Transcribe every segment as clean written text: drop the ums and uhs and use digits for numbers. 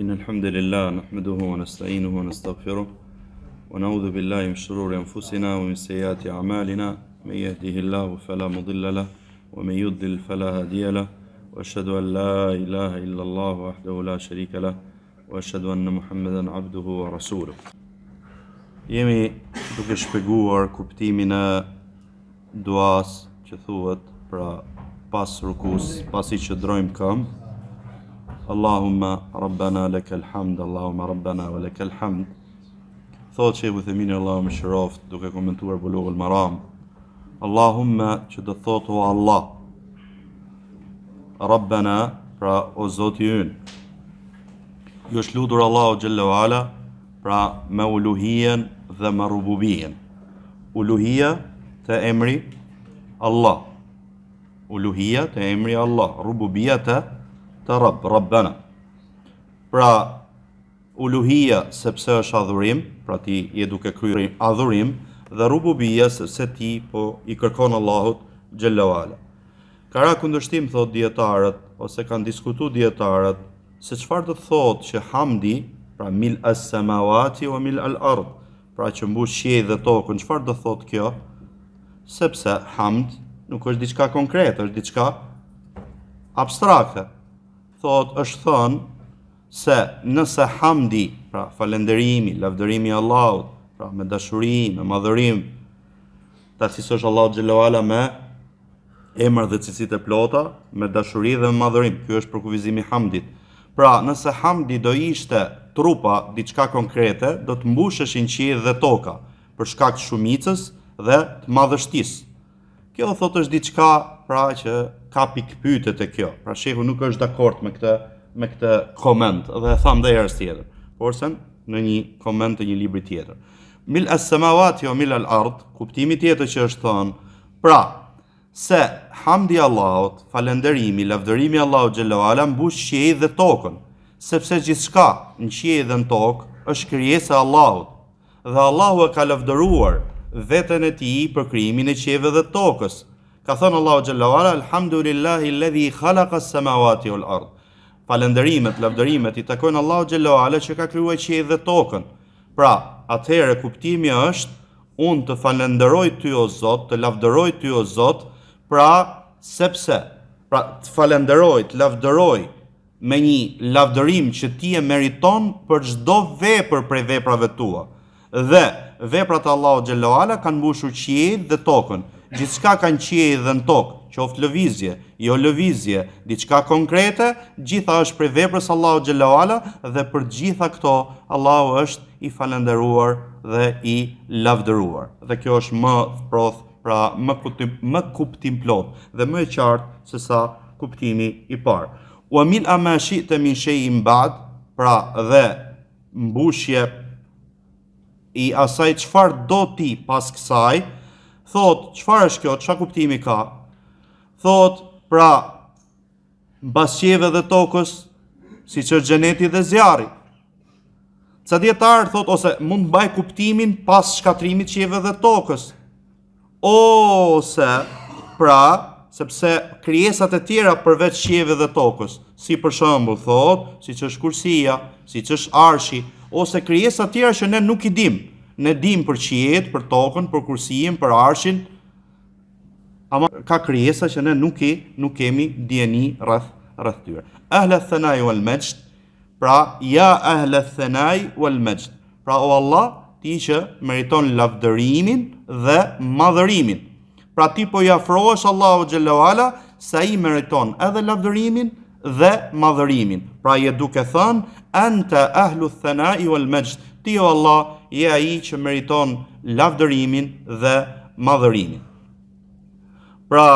إن الحمد لله نحمده ونستعينه ونستغفره ونعوذ بالله من شرور أنفسنا ومن سيئات أعمالنا من يهده الله فلا مضل له ومن يضلل فلا هادي له وأشهد أن لا إله إلا الله وحده لا شريك له وأشهد أن محمدا عبده ورسوله. Jemi duke shpjeguar kuptimin e duas që thuhet pra pas rukus, pasi që drojmë këmbë. Allahumma rabbana lakal hamd, Allahumma rabbana wa lakal hamd. Thot Sheikh Uthaymin Allahu mëshiroft duke komentuar Bulughul Maram. Allahumma që do thot o Allah. Rabbana pra o Zoti ynë. Ju është lutur Allahu xhalla wa ala pra me uluhien dhe me rububien. Uluhia të emri Allah. Uluhia të emri Allah. Rububia të Rabb, Rabbana. Pra uluhia sepse është adhurim, pra ti je duke kryer adhurim, dhe rububia sepse ti po i kërkon Allahut xhalla wa ala. Ka ra kundërshtim thot dietarët ose kanë diskutuar dietarët se çfarë do të thotë që hamdi, pra mil as-samawati wa mil al-ard, pra që mbush qiellin dhe tokën, çfarë do thotë kjo? Sepse hamd nuk është diçka konkrete, është diçka abstrakte. Thot është thënë se nëse hamdi, pra falënderimi, lavdërimi Allahut, pra me dashuri, me madhërim, ta cilësosh Allahu xhalla wa ala me emër dhe cilësitë e plota, me dashuri dhe me madhërim. Ky është përkufizimi i hamdit. Pra, nëse hamdi do ishte trupa, diçka konkrete, do të mbusheshin qiell dhe toka për shkak të shumicës dhe të madhështisë. Kjo thot është diçka pra që ka pikpyetje te kjo. Pra shehu nuk është dakord me këtë koment dhe e tham edhe herës tjetër. Porse në një koment të një libri tjetër. Mil as-samawati wa mil al-ard, kuptimi tjetër që është thënë, pra se hamdi Allahut, falënderimi, lavdërimi Allahut xhalla wa ala mbush qiellin dhe tokën, sepse gjithçka në qiell dhe në tokë është krijesë e Allahut. Dhe Allahu e ka lavdëruar veten e tij për krijimin e qiellve dhe tokës. Ka thënë Allahu xhalla wa ala, alhamdulillahi alladhi khalaqa as-samawati wal ard. Falënderimet, lavdërimet i takojnë Allahu xhalla wa ala që ka krijuar qiellin dhe tokën. Pra, atëherë kuptimi është unë të falenderoj ty o Zot, të lavdëroj ty o Zot, pra sepse, pra të falenderoj, të lavdëroj me një lavdërim që ti e meriton për çdo vepër prej veprave tua. Dhe veprat e Allahut xhalla wa ala kanë mbushur qiellin dhe tokën. Gjithçka kanë qiell dhe në tokë, qoftë lëvizje, jo lëvizje, diçka konkrete, gjitha është prej veprës Allahu xhalla wa ala dhe për gjitha këto Allahu është i falënderuar dhe i lavdëruar. Dhe kjo është më proth, pra më kuptim plot dhe më e qartë se sa kuptimi i parë. Wa min ma shi'ta min shay'in ba'd, pra dhe mbushje i asaj çfarë do ti pas kësaj. Thot, çfarë është kjo? Çfarë kuptimi ka? Thot, pra mbas qiellve dhe tokës, siç është xheneti dhe zjarri. Ca dietar thot ose mund mbaj kuptimin pas shkatrimit të qiellve dhe tokës. Ose pra sepse krijesat e tjera përveç qiellve dhe tokës, si për shembull thot, siç është kursia, siç është arshi, ose krijesa të tjera që ne nuk i dim. Ne dim për qiellin, për tokën, për kursinë, për arshin, ama ka krijesa që ne nuk kemi dieni rreth tyre. Ahl al-thanai wal majd, pra ja ahl al-thanai wal majd. Pra o Allah, ti që meriton lavdërimin dhe madhërimin. Pra ti po i afrohesh Allahu xhalla wa ala se ai meriton edhe lavdërimin dhe madhërimin. Pra je duke thënë anta ahlu al-thanai wal majd. Ti o Allah je ai që meriton lavdërimin dhe madhërimin. Pra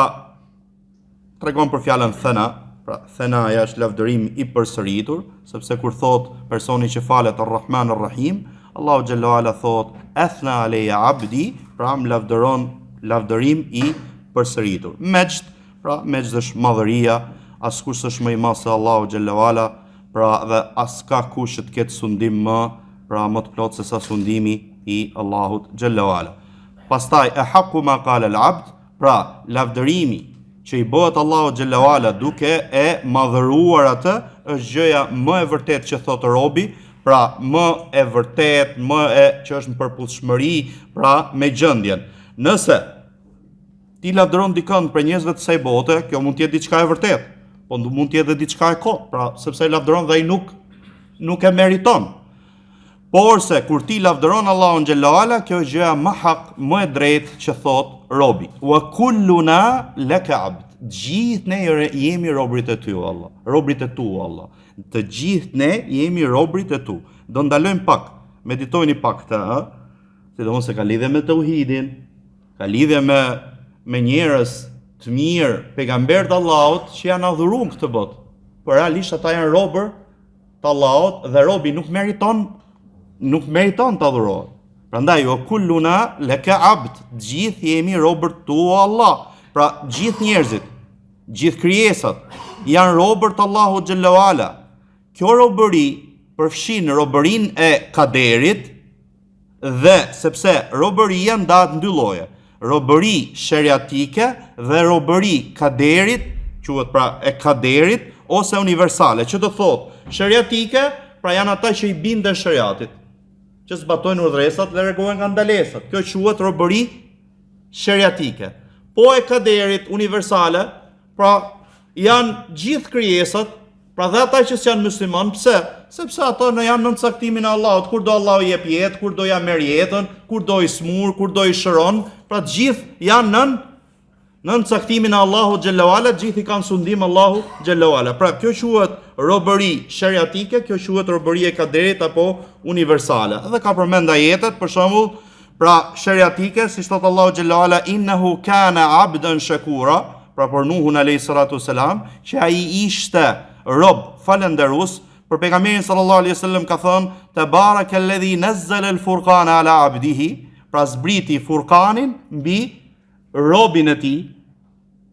tregon për fjalën thana, pra thanaja është lavdërim i përsëritur, sepse kur thot personi që falet Ar-Rahman Ar-Rahim, Allahu xhalla wa ala thot athna alayya abdi, pra më lavdëron lavdërim i përsëritur. Majd, pra majd është madhëria, askush s'është më i madh se Allahu xhalla wa ala, pra dhe aska kush të ketë sundim pra më të plot se sa sundimi i Allahut xhalla wa ala. Pastaj e haqqu ma qala al-abd, pra lavdërimi që i bëhet Allahu xhallahu ala duke e madhëruar atë, është gjëja më e vërtetë që thotë robi, pra më e vërtet, më e që është në përputhshmëri, pra me gjendjen. Nëse ti lavdëron dikën për njerëzve të kësaj bote, kjo mund të jetë diçka e vërtetë, po mund të jetë edhe diçka e kot, pra sepse lavdëron dhe ai nuk e meriton. Por se kur ti lavdëron Allahun xhallahu ala, kjo është gjëja më hak, më e drejtë që thot robi. Wa kulluna laka abd. Gjithë ne jemi robrit e ty o Allah. Robrit e tu o Allah. Të gjithë ne jemi robrit e tu. Do ndalojmë pak, meditojni pak këtë, sidomos se ka lidhje me tauhidin, ka lidhje me njerëz të mirë, pejgamberët e Allahut që janë adhuruar këtë botë. Por realisht ata janë robër të Allahut dhe robi nuk meriton të adhurohet. Prandaj o kulluna laka abd, gjithë jemi robër tu o Allah. Pra gjithë njerëzit, gjithë krijesat janë robër të Allahut xhallahu ala. Kjo robëri përfshin robërinë e kaderit dhe sepse robëria ndahet në dy lloje. Robëri sheriatike dhe robëri kaderit, quhet pra e kaderit ose universale. Që do thotë, sheriatike, pra janë ata që i binden sheriatit, që zbatojnë urdhresat dhe largohen nga ndalesat. Kjo quhet robëri sheriatike. Po e kaderit universale, pra janë gjithë krijesat, pra dhe ata që janë musliman, pse? Sepse ato janë nën caktimin e Allahut, kur do Allahu i jep jetë, kur do ja merr jetën, kur do i smur, kur do i shëron, pra të gjithë janë nën caktimin e Allahut xhallahu ala, gjithë i kanë sundim Allahu xhallahu ala. Pra kjo quhet robëri sheriatike, kjo quhet robëri e kaderit apo universale. Dhe ka përmend ajetet, për shembull, pra sheriatike, si thot Allahu xhallahu ala, innahu kana abdan shakura, pra për Nuhun alayhi salatu wasalam, që ai ishte rob falënderues. Për pejgamberin sallallahu alaihi wasallam ka thënë tabarakalladhi nazzala al-furqana ala abdihi, pra zbriti Furqanin mbi robin e tij.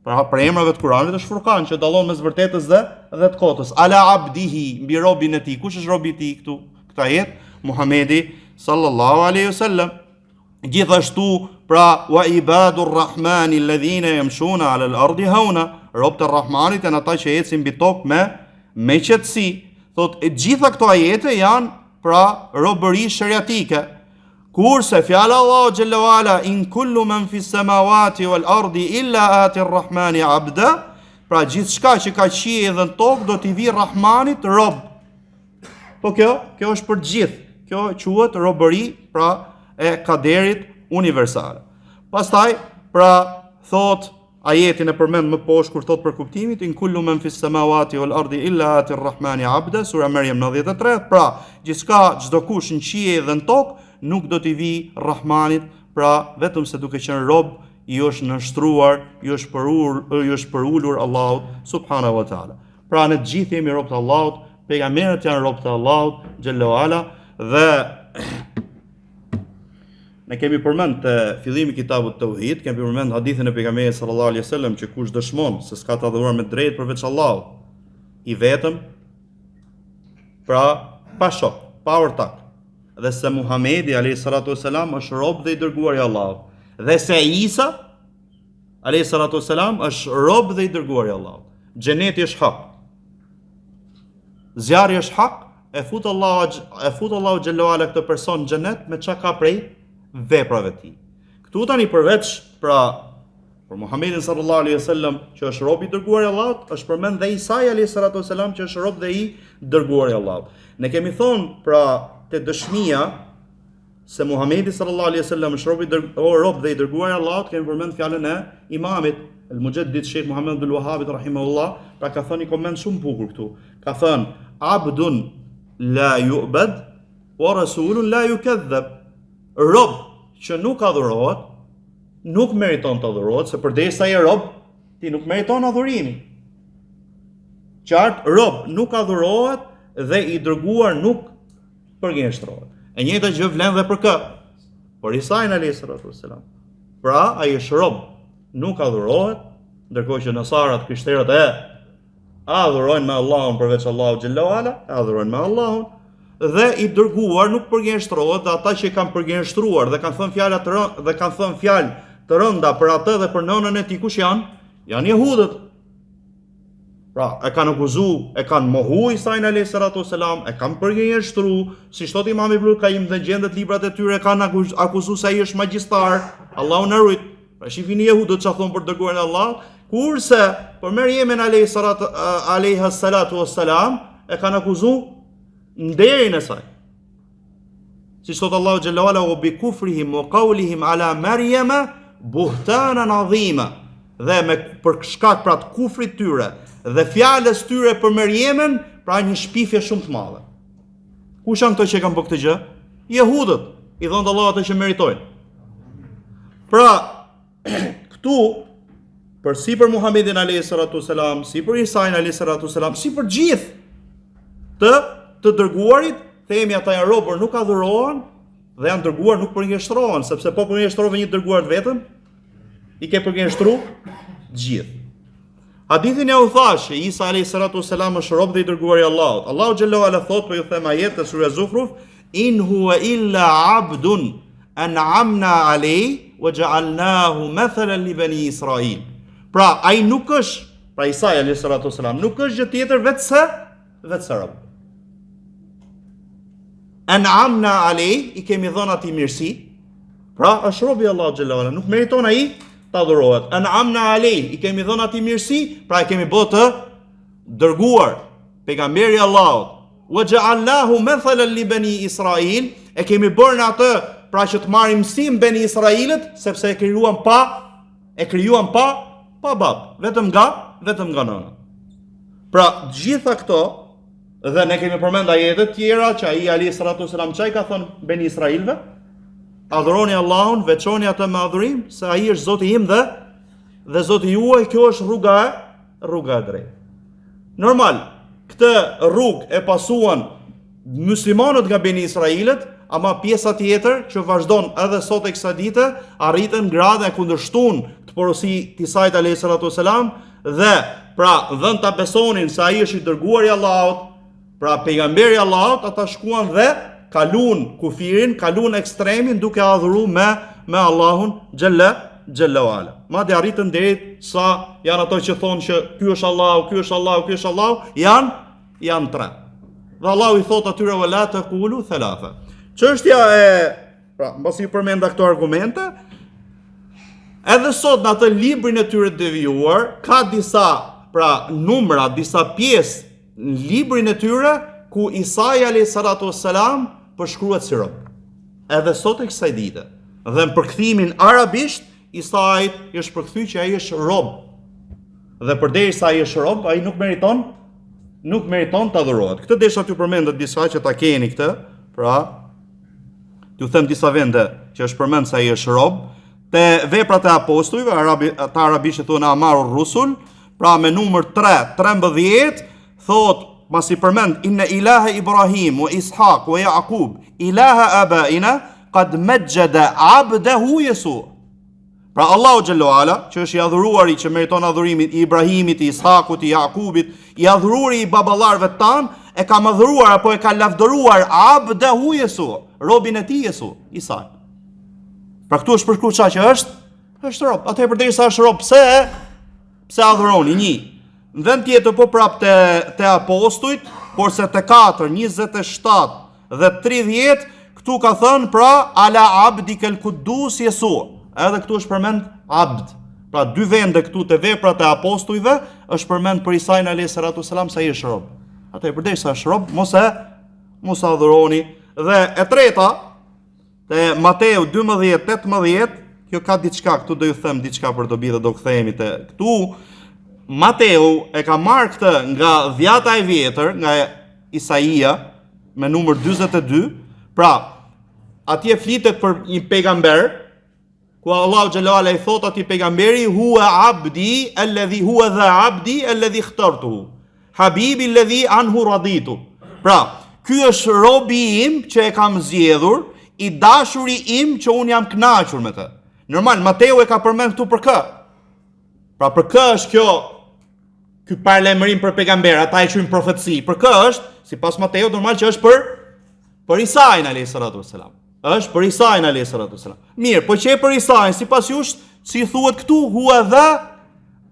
Pra për emrave të Kuranit është Furqan që dallon mes vërtetës dhe të kotës. Ala abdihi, mbi robin e tij. Kush është robi i tij këtu? Këtë jetë Muhamedi sallallahu alaihi wasallam. Gjithashtu pra wa ibadur rahmani alladhina yamshuna ala al-ardi hauna, robët e Rahmanit janë ata që ecin mbi tokë me qetësi. Thot e gjitha këto ajete janë pra robëri sheriatike. Kurse fjala Allahu xhallahu ala, in kullu man fis samawati wal ardi illa ati ar-rahmani abda, pra gjithçka që ka qiell dhe në tokë do t'i vi Rahmanit rob. Po kjo është për gjithë. Kjo quhet robëri pra e kaderit universale. Pastaj pra thot ajetin e përmend më poshtë kur thot për kuptimit in kullu man fis samawati wal ardi illa ati ar-rahmani abda, sura Maryam 93. Pra gjithçka, çdo kush në qiell dhe në tokë nuk do t'i vi Rahmanit, pra vetëm se duke qenë rob i është nështruar, i është përulur Allahut subhanahu wa taala. Pra ne të gjithë jemi rob të Allahut, pejgamberët janë rob të Allahut xhallahu ala, dhe ne kemi përmend te fillimi i kitabut Tauhid, kemi përmend hadithin e pejgamberit sallallahu alaihi wasallam që kush dëshmon se s'ka të adhuruar me drejt përveç Allahut, i vetëm, pra pa shok, pa ortak, dhe se Muhamedi alayhi salatu wasalam është rob dhe i dërguar i Allahut, dhe se Isa alayhi salatu wasalam është rob dhe i dërguar i Allahut. Xheneti është hak. Zjarri është hak, e fut Allahu xhallahu ala këtë person në xhenet me çka ka prej veprave të tij. Këtu tani përveç pra për Muhamedit sallallahu alaihi wasallam që është rob i dërguar i Allahut, është përmend dhe Isa alayhi salatu wasalam që është rob dhe i dërguar i Allahut. Ne kemi thonë pra te dëshmia se Muhamedi sallallahu alaihi wasallam është rob dhe i dërguar i Allahut, kemi përmend fjalën e imamit el-Mujaddid Sheikh Muhammad ibn Wahhab rahimahullah, pra ka thënë një koment shumë bukur këtu. Ka thënë abdun la yu'bad wa rasulun la yukadhab. Rob që nuk adhurohet, nuk meriton të adhurohet, se përdesa je rob, ti nuk meriton adhurimin. Qartë, rob nuk adhurohet dhe i dërguar nuk përgjenshtrohet. E njëjta gjë vlen dhe për kë. Por Isa alayhi salatu wassalam. Pra, ai është rob, nuk adhurohet, ndërkohë që nasarat, krishterët adhurojnë me Allahun përveç Allahut xhallahu ala, adhurojnë me Allahun, dhe i dërguar nuk përgjenshtrohet, dhe ata që kanë përgjenshtruar dhe kanë thënë fjalë të rënda për atë dhe për nënën e tij, kush janë? janë jehudët. Pra, e kanë akuzu, e kanë mohu Isajin alayhi salatu wassalam, e kanë përgënjeshtru, si thot Imam Ibnul Qayyim dhe gjendet librat e tyre kanë akuzu se ai është magjistar. Allahu na ruaj. Pra shifini jehudët çfarë thon për dërguarin e Allah, kurse për Merjemen alayhi salatu wassalam e kanë akuzu nderin e saj. Si thot Allahu xhalla wala wa bi kufrihim wa qawlihim ala Maryama buhtanan azima. Dhe me për shkak pra të kufrit tyre dhe fjalës tyre për Merjemen, pra një shpifje shumë të madhe. Kush janë këto që kanë bërë këtë gjë? Jehudët, i dhonë Allahu ato që meritojnë. Pra, këtu për si për Muhamedit alayhi salatu wasalam, si për Isajin alayhi salatu wasalam, si për gjithë të dërguarit, themi ata janë robër, nuk adhurohen dhe janë dërguar, nuk përgjeshtrohen, sepse po përgjeshtrove një dërguar vetëm, i ke përgjështru gjithë. Hadithin e u thash që Isa alayhi salatu wasalam është rob dhe i dërguar i Allahut. Allahu xhallahu ala thot, po ju them ajet të sura Zukhruf, in huwa illa abdun an'amna alayhi wa ja'alnahu mathalan li bani Israil. Pra ai nuk është, pra Isa alayhi salatu wasalam nuk është gjë tjetër vetëse rob. An'amna alayhi, i kemi dhënë atij mirësi. Pra është rob i Allahut xhallahu ala, nuk meriton ai ta adhurohet. An'amna alayhi, i kemi dhënë atij mirësi, pra e kemi bërë të dërguar pejgamberi i Allahut. Wa ja'alnahu mathalan li bani Israil, e kemi bërë në atë pra që të marrim mësim bani Israilët, sepse e krijuan pa bab, vetëm nga nëna. Pra gjitha këto, dhe ne kemi përmend ajete tjera që ai alayhi salatu wasalam çai ka thënë bani Israilëve, adhuroni Allahun, veçoni atë me adhurim, se ai është Zoti im dhe Zoti juaj, kjo është rruga e drejtë. Normal, këtë rrugë e pasuan muslimanët nga beni Israilët, ama pjesa tjetër që vazhdon edhe sot e kësaj dite, arritën gradë e kundërshtuan të porosi të Isait alayhi salatu wasalam dhe pra dhën ta besonin se ai është i dërguari i Allahut, pra pejgamberi i Allahut, ata shkuan dhe kalun kufirin, kalun ekstremin duke adhuru me Allahun Gjella wala. Madje arritën deri sa janë ato që thonë që ky është Allahu, ky është Allahu, ky është Allahu, janë tre. Dhe Allahu i thot atyre wala taqulu thalatha. Çështja e, pra, mbasi përmenda këto argumente, edhe sot në atë librin e tyre devijuar, ka disa, pra, numra, disa pjesë në librin e tyre ku Isai alayhi salatu wassalam përshkruhet si rob. Edhe sot e kësaj dite. Dhe në përkthimin arabisht, Isai është përkthyr që ai është rob. Dhe përderisa ai është rob, ai nuk meriton të adhurohet. Këtë desha t'ju përmendet disa që ta keni këtë, pra t'ju them disa vende që është përmend se ai është rob, te veprat e apostujve, ata arabisht e thonë Amarur Rusul, pra me numër 3:13 thot masi përmend inna ilaha Ibrahim wa Ishaq wa Yaqub ilaha abaina qad majjada abdahu Yesu. Pra Allahu xhallahu ala, që është i adhuruari që meriton adhurimin, i Ibrahimit, i Ishakut, i Jakubit, i adhururi i baballarëve tan, e ka madhëruar apo e ka lavdëruar abdahu Yesu, robin e tij Yesu, Isa. Pra këtu është përshkruar çka që është rob. Atë përderisa është rob, pse adhuroni? Një. Në vend tjetër po prap te apostujt, por se te 4, 27 dhe 30, këtu ka thënë pra ala abdikel kudus Yesu. Edhe këtu është përmend abd. Pra dy vende këtu te veprat e apostujve është përmend për Isajin alayhi salatu wasalam se ai është rob. Atë përderisa është rob, mos adhuroni. Dhe e treta te Mateu 12:18, kjo ka diçka, këtu do ju them diçka për dobi dhe do kthehemi te këtu. Mateu e ka marrë këtë nga dhjata e vjetër, nga Isaia me numër 42. Pra atje flitet për një pejgamber, ku Allahu xhallahu ala i thot atij pejgamberi huwa abdi alladhi huwa dha abdi alladhi ikhtartuhu habibi alladhi anhu raditu. Pra, ky është robi im që e kam zgjedhur, i dashuri im që un jam kënaqur me të. Normal, Mateu e ka përmend këtu për kë? Pra për kë është ky paralajmërim për pejgamber, ata e quajnë profeci. Për kë është? Sipas Mateu normal që është për Isajin alayhi salatu wasalam. Është për Isajin alayhi salatu wasalam. Mirë, po që e për Isajin, sipas jush, si thuhet këtu, huwa dha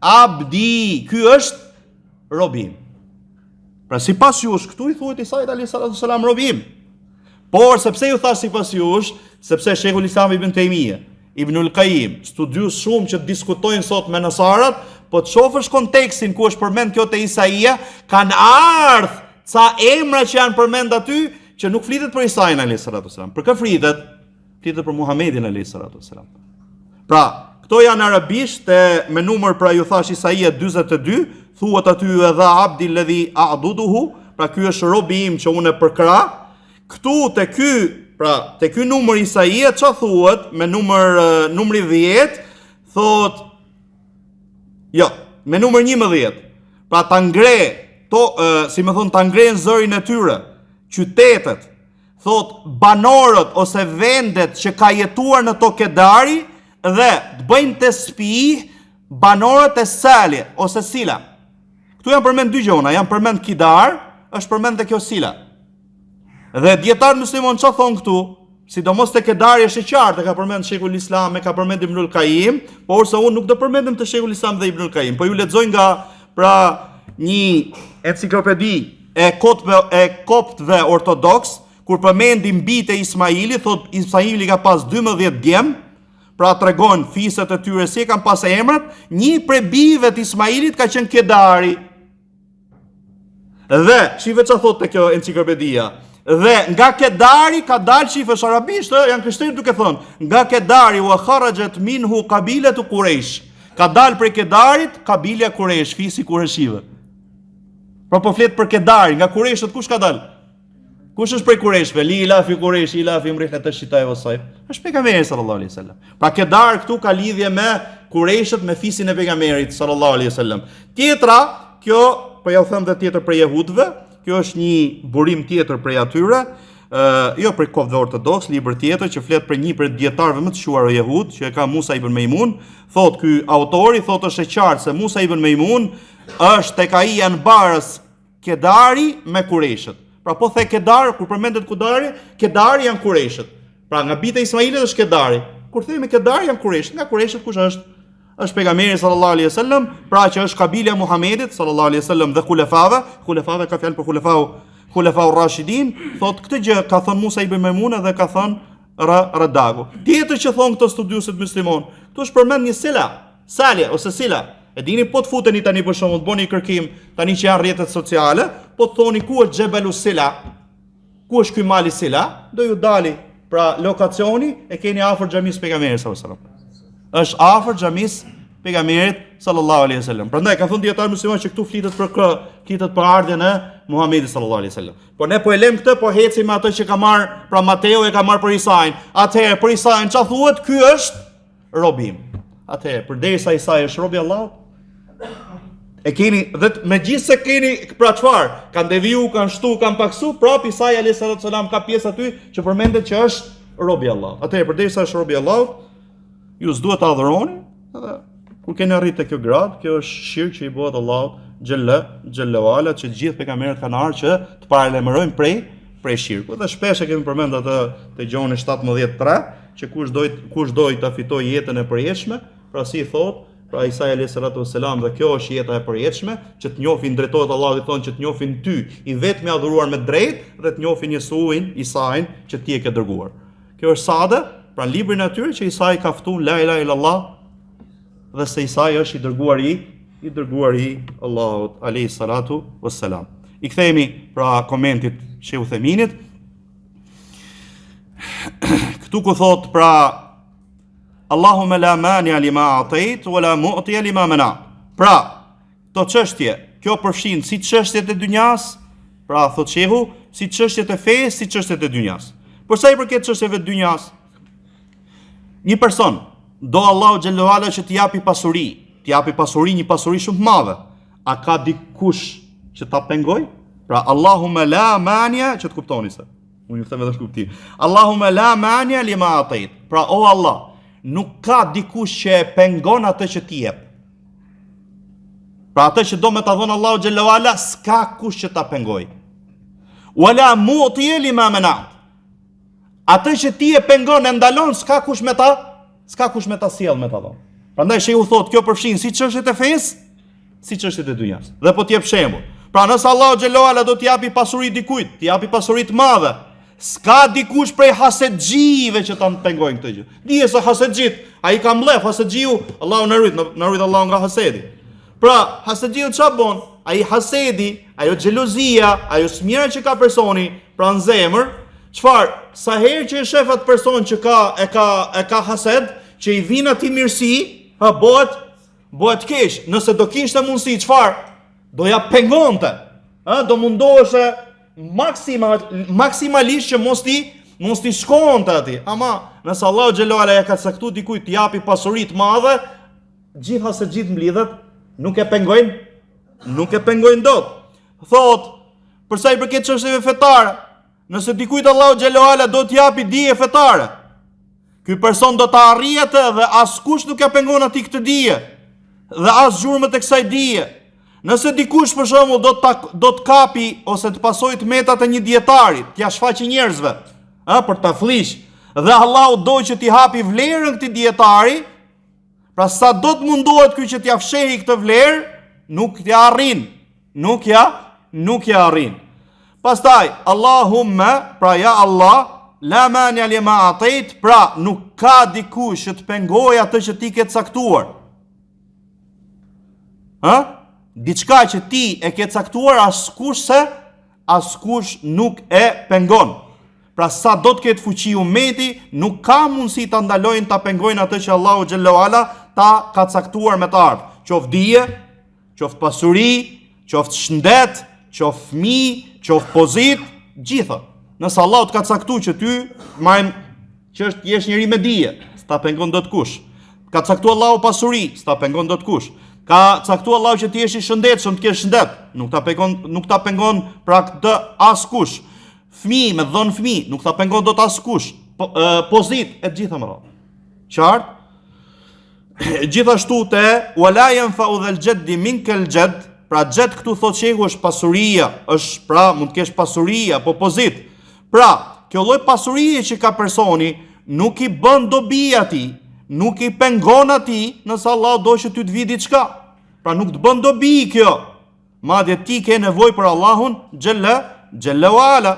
abdi, ky është robim. Pra sipas jush, këtu i thuhet Isait alayhi salatu wasalam robim. Por sepse ju thash sipas jush, sepse Sheikhul Islam Ibn Taymija, Ibnul Qayyim, studiues shumë që diskutojnë sot me nasarat, po të shofësh kontekstin ku është përmend kjo te Isaia, kanë ardhur ca emra që janë përmend aty që nuk flitet për Isain alayhi salatu wasalam. Për kë flitet? Flitet për Muhamedit alayhi salatu wasalam. Pra, këto janë arabisht me numër, pra ju thash Isaia 42, thuhet aty edhe abdi alladhi a'duduhu, pra ky është robi im që unë e përkra. Këtu te ky, pra te ky numër Isaia çfarë thuhet me numri 10, thot jo, me numër 11. Pra ta ngre si më thon, ta ngren zërin e tyre, qytetet, thot banorët ose vendet që ka jetuar në to Kedari dhe të bëjnë të spi banorët e Sali ose Sila. Këtu janë përmend dy gjona, janë përmend Kidar, është përmend dhe kjo Sila. Dhe dietar muslimon çfarë thon këtu, sidomos te Kedari është e qartë, ka përmend Sheikhul Islam, ka përmend Ibnul Qayyim, por se unë nuk do përmendem të Sheikhul Islam dhe Ibnul Qayyim, po ju lexoj nga pra një enciklopedi e koptëve ortodoks, kur përmendim bijtë e Ismailit, thot Ismaili ka pas 12 djem, pra tregon fiset e tyre si kanë pas emrat, një prej bijve të Ismailit ka qenë Kedari. Dhe shife çfarë thotë kjo enciklopedia. Dhe nga Kedari ka dalë, shifësh arabisht, janë krishterë duke thënë, nga Kedari wa kharajat minhu qabilatu Quraysh. Ka dalë prej Kedarit kabilja Quraysh, fisi Qurayshive. Pra po flet për Kedari, nga Qurayshët kush ka dalë? Kush është prej Qurayshve? Li ilafi Quraysh, ilafi mrihlet ash-shita'i was-sayf. Është pejgamberi sallallahu alaihi wasallam. Pra Kedar këtu ka lidhje me Qurayshët, me fisin e pejgamberit sallallahu alaihi wasallam. Tjetra, kjo po ja u them dhe tjetër për jehudëve, kjo është një burim tjetër prej atyre, jo për koptëve ortodoks, libër tjetër që flet për një prej dietarëve më të shuar jehud, që e ka Musa ibn Meimun, thot ky autori, thot është e qartë se Musa ibn Meimun është tek ai anbarës Kedari me Qurayshët. Pra po the Kedar, kur përmendet Kedari janë Qurayshët. Pra nga bijtë e Ismailit është Kedari. Kur themi Kedari janë Qurayshët, nga Qurayshët kush është? Është pejgamberi sallallahu alaihi wasallam, pra që është kabila e Muhamedit sallallahu alaihi wasallam dhe xulefave ka fjalë për xulefau rashidin, thot këtë gjë ka thënë Musa ibn Meimun dhe ka thënë Radagu. Tjetër që thon këto studiuesit muslimon, këtu është përmend një Salja ose Sila. E dini po të futeni tani për shembull, të bëni kërkim tani që janë rrjetet sociale, po të thoni ku është Xhebalu Sila, ku është ky mali Sila, do ju dali pra lokacioni, e keni afër xhamisë pejgamberit sallallahu alaihi wasallam. Është afër xhamisë pejgamberit sallallahu alaihi wasallam. Prandaj ka thënë dietar musliman që këtu flitet për ardhen e Muhamedit sallallahu alaihi wasallam. Po ne po e lëm këtë, po hecim me atë që ka marr, pra Mateu e ka marr për Isain. Atëherë për Isain çfarë thuhet? Ky është robim. Atëherë përderisa Isai është robi i Allahut, e keni, dhe megjithse keni pra çfarë? Kanë deviju, kanë shtu, kanë paksu, prap Isai alayhis salam ka pjesë aty që përmendet që është robi i Allahut. Atëherë përderisa është robi i Allahut, ju s'duhet ta adhuroni, edhe kur keni arritë te kjo grad, kjo është shirk që i bëhet Allahut xhalla wala, që gjithë pejgamberët kanë ardhur që të paralajmërojnë prej shirkut. Dhe shpesh e kemi përmend atë te Gjoni 17:3, që kush doj ta fitojë jetën e përjetshme, pra si thot, pra Isai alayhis salam, dhe kjo është jeta e përjetshme, që të njohin drejtohet Allahut, i thonë që të njohin ty, i vetmi adhuruar me drejt, dhe të njohin Jesuin, Isain, që ti e ke dërguar. Kjo është sade, pra në librin e tyre që Isai ka ftuar la ilaha illallah, dhe se Isai është i dërguar i Allahut alayhis salatu wassalam. I kthehemi pra komentit Sheikh Uthayminit. Këtu ku thot pra Allahumma la mania lima atait wala mu'tiya lima mana. Pra, to çështje, kjo përfshin si çështjet e dynjas, pra thot Shehu, si çështjet e fesë, si çështjet e dynjas. Por sa i përket çështjeve të dynjas, një person do Allahu xhallahu ala që t'i japi pasuri, një pasuri shumë të madhe. A ka dikush që ta pengoj? Pra Allahumma la mania, që të kuptoni se. Unë ju them edhe kuptim. Allahumma la mania lima atait. Pra o Allah, nuk ka dikush që e pengon atë që ti jep. Pra atë që do me ta dhonë Allahu xhallahu ala, s'ka kush që ta pengoj. Wala mu'ti lima mana'at. Atë që ti e pengon e ndalon, s'ka kush me ta sjell me ta dhonë. Prandaj shehu thot, kjo përfshin si çështjet e fesë, si çështjet e dunjas. Dhe po t'jep shembull. Pra nëse Allahu xhallahu ala do t'japi pasuri dikujt, t'japi pasuri të madhe, s'ka dikush prej hasedxhive që ta pengojnë këtë gjë. Dije se hasedxhit, ai ka mbledh hasedxhiu, Allahu na rrit Allahu nga hasedi. Pra, hasedxhiu ç'a bën? Ai hasedi, ajo xhelozia, ajo smira që ka personi pra në zemër, çfarë? Sa herë që e shef atë person që e ka hased, që i vjen atij mirësi, bëhet keq. Nëse do kishte mundësi, çfarë? Do ja pengonte. Do mundoheshe maksimalisht që mos ti shkonte atij. Ama nëse Allahu xhallahu ala ja ka caktuar dikujt të japi pasuri të madhe, gjithë mblidhet, nuk e pengojnë dot. Thot, për sa i përket çështjeve fetare, nëse dikujt Allahu xhallahu ala do t'japi dije fetare, ky person do ta arrijë atë dhe askush nuk e pengon atij këtë dije, dhe as gjurmët e kësaj dije. Nëse dikush për shembull do të kapi ose të pasojë të metat e një dietari, t'ia shfaqë njerëzve, për ta flish, dhe Allahu do që t'i hapi vlerën këtij dietari, pra sa do të mundohet ky që t'ia fshehi këtë vlerë, nuk t'ia arrin, nuk ja arrin. Pastaj Allahumma, pra ja Allah, la mania lima atait, pra nuk ka dikush që të pengojë atë që ti ke caktuar. Diçka që ti e ke caktuar, askush nuk e pengon. Pra sa do të ketë fuqi ummeti, nuk ka mundësi ta ndalojnë ta pengojnë atë që Allahu xhallahu ala ta ka caktuar me të ardhmë. Qoftë dije, qoftë pasuri, qoftë shëndet, qoftë fëmijë, qoftë pozitë, gjitha. Nëse Allahu të ka caktuar që ty që jesh njëri me dije, s'ta pengon dot kush. Ka caktuar Allahu pasuri, s'ta pengon dot kush. Ka caktuar Allahu që ti jesh i shëndetshëm, të kesh shëndet, nuk ta pengon pra këtë askush. Fëmijë me dhon fëmijë, nuk ta pengon dot askush. Pozit e gjitha më radhë. Qartë? Gjithashtu te wala yanfa'u dhal jaddi minkal jadd, pra xhed këtu thotë shehu është pasuria, është pra mund të kesh pasuri apo pozit. Pra, kjo lloj pasurie që ka personi nuk i bën dobi atij, nuk i pengon atij nëse Allah do që ty të vi diçka. Pra nuk të bën dobi kjo. Madje ti ke nevojë për Allahun xhallahu ala.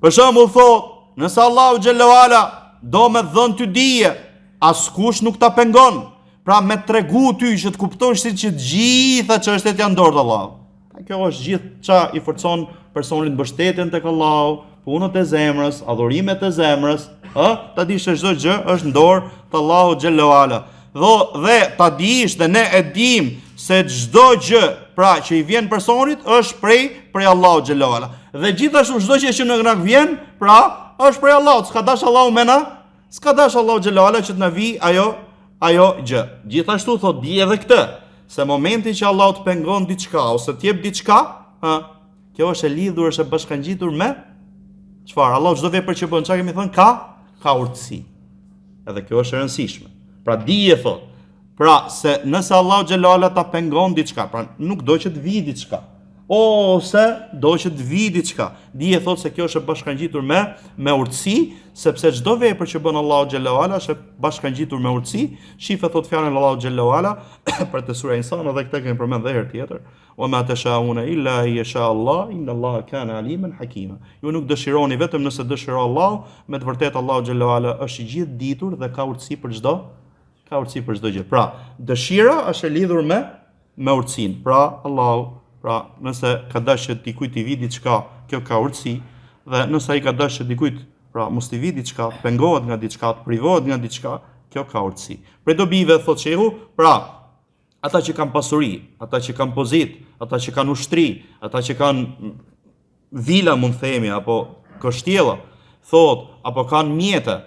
Për shembull thot, nëse Allahu xhallahu ala do me dhënë ty dije, askush nuk ta pengon. Pra me tregu ty që të kuptosh si që gjitha çështjet janë dorë të Allahut. Kjo është gjithë çka i forcon personin mbështetjen tek Allahu, punët e zemrës, adhurimet e zemrës, ta dish se çdo gjë është në dorë të Allahu xhallahu ala. Dhe ta dish dhe ne e dim se çdo gjë pra që i vjen personit është prej Allahu xhallahu ala. Dhe gjithashtu çdo gjë që na vjen, pra është prej Allahut, s'ka dash Allahu me na, s'ka dash Allahu xhallahu ala që të na vi ajo gjë. Gjithashtu thot di edhe këtë, se momenti që Allahu të pengon diçka ose të jep diçka, kjo është e lidhur, është e bashkangjitur me çfarë? Allahu çdo vepër që bën, çka kemi thënë, ka urtësi. Edhe kjo është e rëndësishme. Pra dije thot. Pra se nëse Allahu xhallahu ala ta pengon diçka, pra nuk do që të vi diçka, ose do që të vi diçka. Dije thot se kjo është e bashkangjitur me urtësi, sepse çdo vepër që bën Allahu xhallahu ala është e bashkangjitur me urtësi. Shifë thot fjalën Allahu xhallahu ala për të sura Insan, edhe këtë kemi përmend edhe herë tjetër. Wa ma tashauna illa yasha Allah, inna Allah kana aliman hakima. Ju nuk dëshironi vetëm nëse dëshiron Allahu, me të vërtetë Allahu xhallahu ala është i gjithë ditur dhe ka urtësi për çdo gjë. Pra, dëshira është e lidhur me urtësinë. Pra, nëse ka dashur që dikujt i vi diçka, kjo ka urtësi, dhe nëse ai ka dashur që dikujt, pra mos i vi diçka, të pengohet nga diçka, të privohet nga diçka, kjo ka urtësi. Prej dobive thot shehu, pra, ata që kanë pasuri, ata që kanë pozit, ata që kanë ushtri, ata që kanë vila, mund themi, apo kështjella, thot, apo kanë mjete,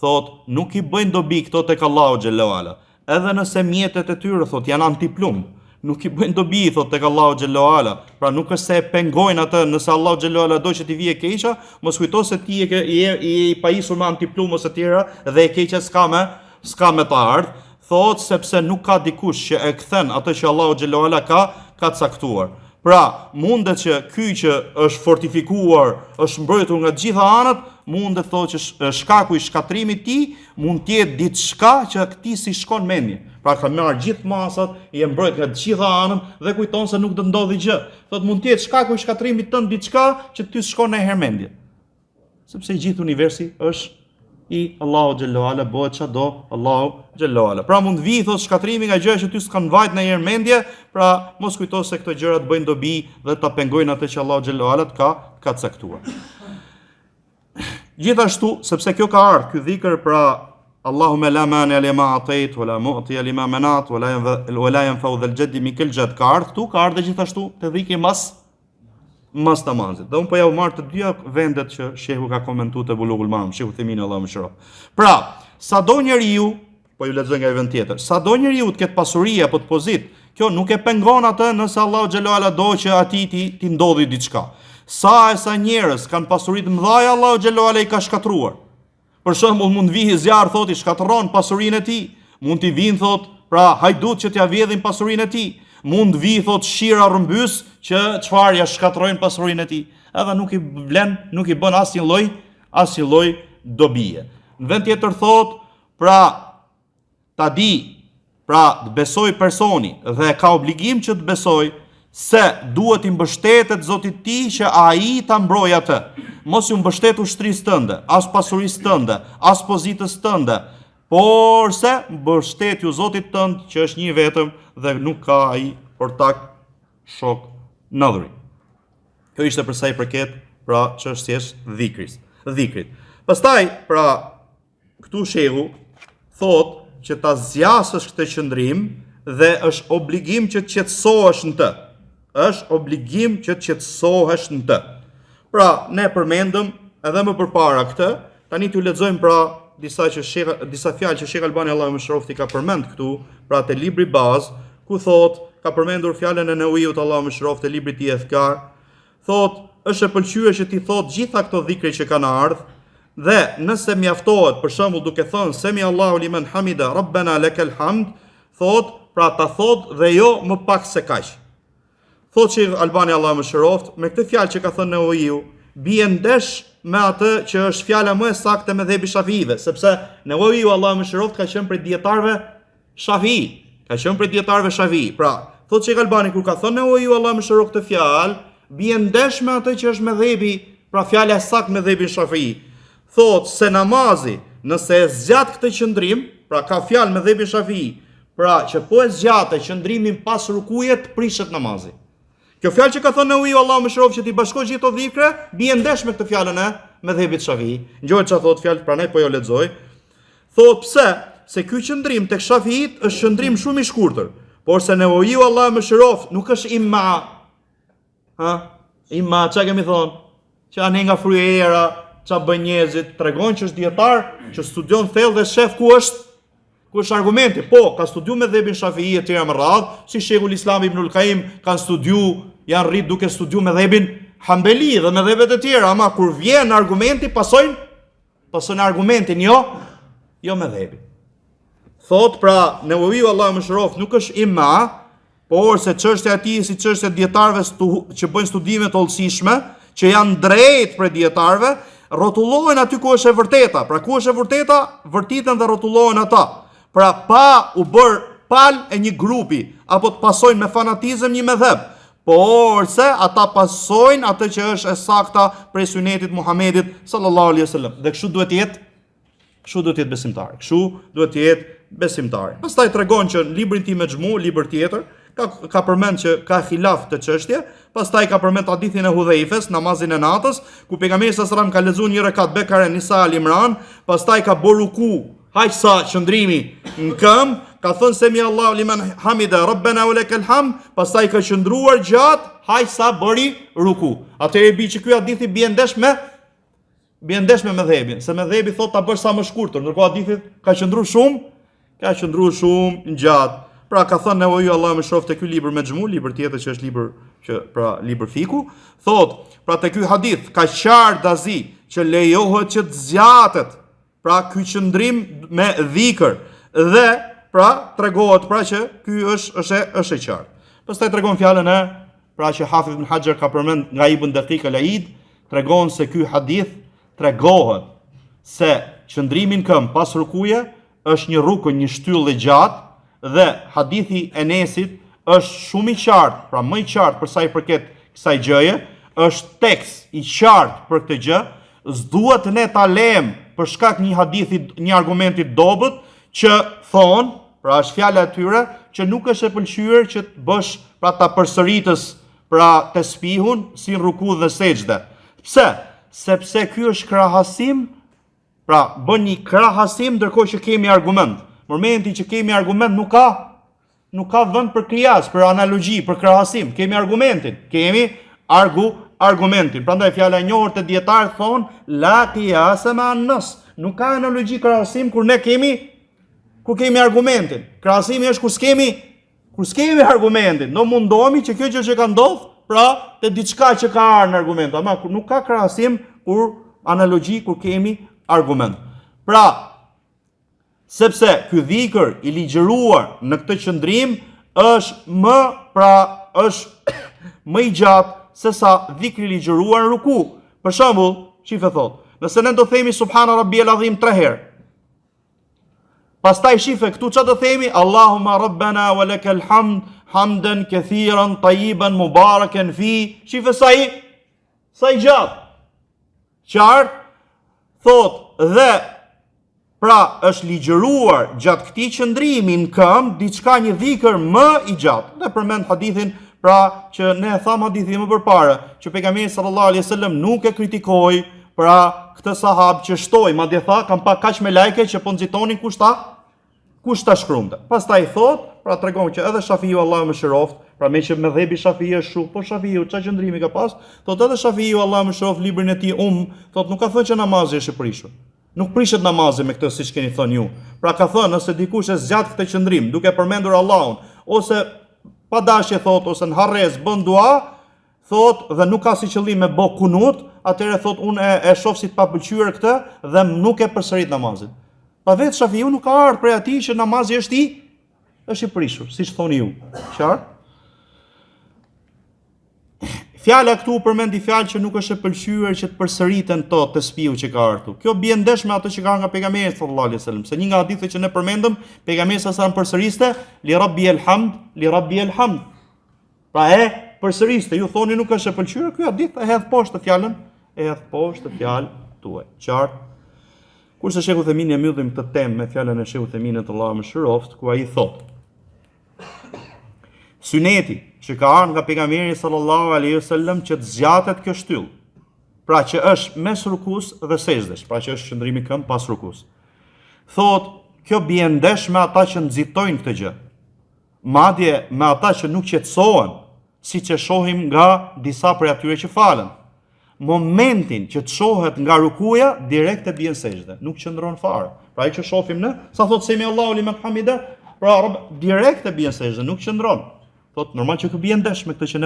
thot, nuk i bëjnë dobi këto tek Allahu xhallahu ala. Edhe nëse mjetet e tyre thot janë antiplumb, nuk i bëjnë dobi thot tek Allahu xhallahu ala. Pra nuk është se e pengojnë atë, nëse Allahu xhallahu ala do që t'i vijë keqja, mos kujto se ti i pajisur me antiplumb ose tjera dhe e keqja s'ka me të ardhë. Thot sepse nuk ka dikush që e kthen atë që Allahu xhallahu ala ka caktuar. Pra, mundet që ky që është fortifikuar, është mbrojtur nga të gjitha anët, mundet thotë që shkaku i shkatrimit ti mund të jetë diçka që këtij si shkon mendje. Pra ka marrë gjithë masat, i e mbrojt nga të gjitha anët dhe kujton se nuk do ndodhi gjë. Thotë mund të jetë shkaku i shkatrimit tënd diçka që ty s'shkon ndonjëherë mendje. Sepse gjithë universi është i Allahu xhallahu ala, bëhet çdo Allahu xhallahu ala. Pra mund vi thos shkatrimi nga gjëra që ty s'kan vajt në herë mendje, pra mos kujto se këto gjëra të bëjnë dobi dhe ta pengojnë atë që Allahu xhallahu ala ka caktuar. Gjithashtu, sepse kjo ka ardhur ky dhikr, pra Allahumma la mani lima atait wala mu'ti lima manat wala yanfa'u dhal jaddi mikal jad, ka ardhur këtu, ka ardhur gjithashtu te dhikri mas namazit. Dhe unë po ja u marr të dyja vendet që shehu ka komentuar te Bulughul Maram, shehu Themini Allahu mëshiroft. Pra, sado njeriu, po ju lexoj nga një vend tjetër, sado njeriu të ketë pasuri apo të pozit, kjo nuk e pengon atë nëse Allahu xhallahu ala do që atij ti ndodhi diçka. Sa njerëz kanë pasuri të mëdha, Allahu xhallahu ala i ka shkatruar. Për shembull, mund vihi zjarr thotë i shkatërron pasurinë e tij, mund t'i vinë thotë, pra hajdut që t'ia vjedhin pasurinë e tij. Mund vi thot shira rrëmbys që çfarë ja shkatrojnë pasurinë e tij. Edhe nuk i vlen, nuk i bën asnjë lloj dobie. Në vend tjetër thot, pra ta di, pra të besoj personi dhe ka obligim që të besoj se duhet i mbështetet Zotit ti që ai ta mbrojë atë. Mos ju mbështet ushtrisë tënde, as pasurisë tënde, as pozitës tënde, por se mbështet ju Zotit tënd që është një vetëm dhe nuk ka ai portak shok ndëri. Kjo ishte për sa i përket pra çështjes dhikrit. Pastaj pra këtu shehu thot që ta zgjasësh këtë qëndrim dhe është obligim që të qetësohesh në të. Është obligim që të qetësohesh në të. Pra ne përmendëm edhe më përpara këtë, tani t'ju lexojmë pra disa fjalë që Sheh Albani Allahu mëshirofti ka përmend këtu, pra te libri bazë, ku thot, ka përmendur fjalën e Newiut Allahu mëshirofte te libri i Adhkar, thot, është e pëlqyer që ti thot gjitha këto dhikre që kanë ardhur, dhe nëse mjaftohet, për shembull duke thënë semi Allahu liman hamida rabbana lakal hamd, thot, pra ta thot dhe jo më pak se kaq. Thot Sheh Albani Allahu mëshiroft, me këtë fjalë që ka thënë Newiu, bie ndesh me atë që është fjala më e saktë me dhëbi Shafiive, sepse Newiu Allahu mëshiroft ka qenë prej dietarëve Shafii. Pra, thot Sheh Albani kur ka thënë Newiu Allahu mëshiroft këtë fjalë, bie ndesh me atë që është me dhëbi, pra fjala e saktë me dhëbi Shafii. Thot se namazi, nëse e zgjat këtë qëndrim, pra ka fjalë me dhëbi Shafii, pra që po e zgjatë qëndrimin pas rukujit, prishet namazi. Kjo fjalë që ka thënë Newiu Allahu mëshiroft që ti bashkoj gjithë ato dhikre, bie ndesh me këtë fjalën e me dhëbit Shafii. Ngjohet çfarë thot fjalë, prandaj po jo lexoj. Thot pse? Se ky qëndrim tek Shafiit është qëndrim shumë i shkurtër, por se Newiu Allahu mëshiroft nuk është imma. Imma çka kemi thonë? Që anë nga fryera, ç'a bën njerëzit, tregon që është dietar, që studion thellë dhe shef ku është argumenti. Po, ka studiu me dhëbin Shafii e tjera më radh, si Sheikhul Islam Ibnul Qayyim kanë studiu, janë rrit duke studiu me dhëbin Hanbeli dhe me dhëbet e tjera, ama kur vjen argumenti pasojnë argumentin, jo me dhëbin. Thot pra, Newiu Allahu mëshiroft nuk është imma, por se çështja e tij si çështja e dietarëve që bëjnë studime të hollësishme, që janë drejt për dietarëve, rrotullohen aty ku është e vërteta. Pra ku është e vërteta, vërtiten dhe rrotullohen ata. Pra pa u bër pal e një grupi, apo të pasojnë me fanatizëm një medheb, por se ata pasojnë atë që është e sakta prej sunetit Muhamedit sallallahu alaihi wasallam. Dhe kështu duhet të jetë besimtari. Pastaj tregon që në librin tim Mexhmu, libër tjetër, ka përmend që ka khilaf të çështje, pastaj ka përmend hadithin e Hudhaifes, namazin e natës, ku pejgamberi sallallahu alaihi wasallam ka lexuar një rekat Bekare Nisa Al Imran, pastaj ka bërë ruku, haq sa qëndrimi në këmbë, ka thënë semi Allahu liman hamida rabbana wa lakal hamd, pastaj ka qëndruar gjatë, haq sa bëri ruku. Atëherë bi që ky hadithi bie ndesh me dhëbin, se me dhëbi thot ta bësh sa më shkurtër, ndërkohë hadithi ka qëndruar shumë gjatë. Pra ka thënë Newiu Allahu mëshiroft te ky libër Mexhmu, libër tjetër që është libër fiku, thot, pra te ky hadith ka qartë dazi që lejohet që të zgjatet, pra ky qëndrim me dhikr dhe pra tregohet pra që ky është e qartë. Pastaj tregon fjalën e pra që Hafidh ibn Hajar ka përmend nga Ibn Daqiq al-Eid, tregon se ky hadith tregohet se qëndrimi në këmbë pas rukuje është një rukë, një shtyllë e gjatë dhe hadithi Enesit është shumë i qartë, pra më i qartë për sa i përket kësaj gjëje, është tekst i qartë për këtë gjë, s'duhet ne ta lëm për shkak një hadithi, një argumenti dobët që thon, pra është fjala e tyre që nuk është e pëlqyer që të bësh pra ta përsëritës pra tesbihun si ruku dhe sejdë. Pse? Sepse ky është krahasim, pra bën një krahasim ndërkohë që kemi argument. Në momentin që kemi argument nuk ka vend për qiyas, për analogji, për krahasim. Kemi argumentin, kemi argumentin. Prandaj fjala e njohur te dietarët thon la qiyasa ma an-nas. Nuk ka analogji krahasim kur ne kemi argumentin. Krahasimi është kur s'kemi argumentin. Do mundohemi që kjo gjë që ka ndodhur, pra te diçka që ka ardhur në argument, ama nuk ka krahasim kur analogji kur kemi argument. Pra, sepse ky dhikr i ligjëruar në këtë qëndrim është më i gjatë se sa dhikri i ligjëruar në ruku. Për shembull, shife thot, nëse ne do themi subhana rabbiyal azim 3 herë, pastaj shife këtu çfarë do themi? Allahumma rabbana wa lakal hamd hamdan kathiran tayyiban mubarakan fi. Shife sa i gjatë. Qartë, thot, dhe pra është ligjëruar gjatë këtij qëndrimi në këmbë diçka një dhikër më i gjatë. Dhe përmend hadithin pra që ne e tham hadithin më përpara, që pejgamberi sallallahu alaihi wasallam nuk e kritikoi pra këtë sahab që shtoi, madje tha kam pa kaq me lajke që po nxitonin kush ta shkruante. Pastaj thot, pra tregon që edhe Shafiu Allahu më shëroft, pra me që mëdhëbi Shafiu është shumë, po Shafiu çfarë qëndrimi ka pas? Thot edhe Shafiu Allahu më shëroft librin e tij thot nuk ka thënë që namazi është i prishur. Nuk prishet namazi me këtë siç keni thënë ju. Pra ka thënë nëse dikush e zgjat këtë qëndrim duke përmendur Allahun ose pa dashje thot ose në harrez bën dua, thot dhe nuk ka si qëllim me bë kunut, atëherë thot unë e shoh si të papëlqyer këtë dhe nuk e përsërit namazin. Pa vetë Shafiu nuk ka ardhur prej atij që namazi është i prishur, siç thoni ju. Qartë? Fjala këtu përmendi fjalë që nuk është e pëlqyer që të përsëriten to tesbihu që ka ardhur. Kjo bie ndesh me ato që ka nga pejgamberi sallallahu alaihi wasallam. Se një nga hadithet që ne përmendëm, pejgamberi sa përsëriste li rabbiyal hamd. Pra përsëriste, ju thoni nuk është e pëlqyer, ky hadith e hedh poshtë fjalën tuaj. Qartë? Kurse Sheikh Uthemini e mbyllim këtë temë me fjalën e Sheikh Utheminit Allahu më shëroft, ku ai thotë: Syneti që ka ardhur nga pejgamberi sallallahu alaihi wasallam që të zgjatet kjo shtyllë, pra që është mes rukus dhe sejdës, pra që është qëndrimi këmbë pas rukus. Thot, kjo bie ndesh me ata që nxitojnë këtë gjë. Madje me ata që nuk qetësohen, siç e shohim nga disa prej atyre që falen. Momentin që të shohet nga rukuja, direkt e bien sejdë, nuk qëndron fare. Pra ai që shohim ne, sa thot semi Allahu liman hamida, pra direkt e bien sejdë, nuk qëndron. Thot normal që ky bie ndesh me këtë që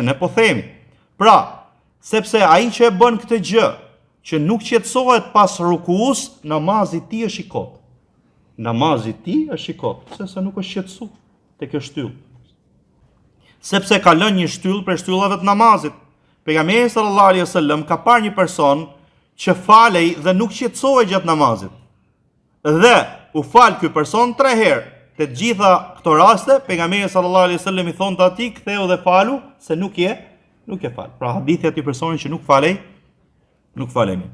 ne po themi. Pra, sepse ai që e bën këtë gjë, që nuk qetësohet pas rukus, namazi i tij është i kot. Namazi i tij është i kot, sepse nuk është qetësu te kjo shtyllë. Sepse ka lënë një shtyllë për shtyllave të namazit. Pejgamberi sallallahu alaihi wasallam ka parë një person që falej dhe nuk qetësohej gjatë namazit. Dhe u fal ky person 3 herë. Te gjitha këto raste, pejgamberi sallallahu alaihi wasallam i thonte atij, ktheu dhe falu se nuk je fal. Pra hadithi aty personin që nuk falej mirë.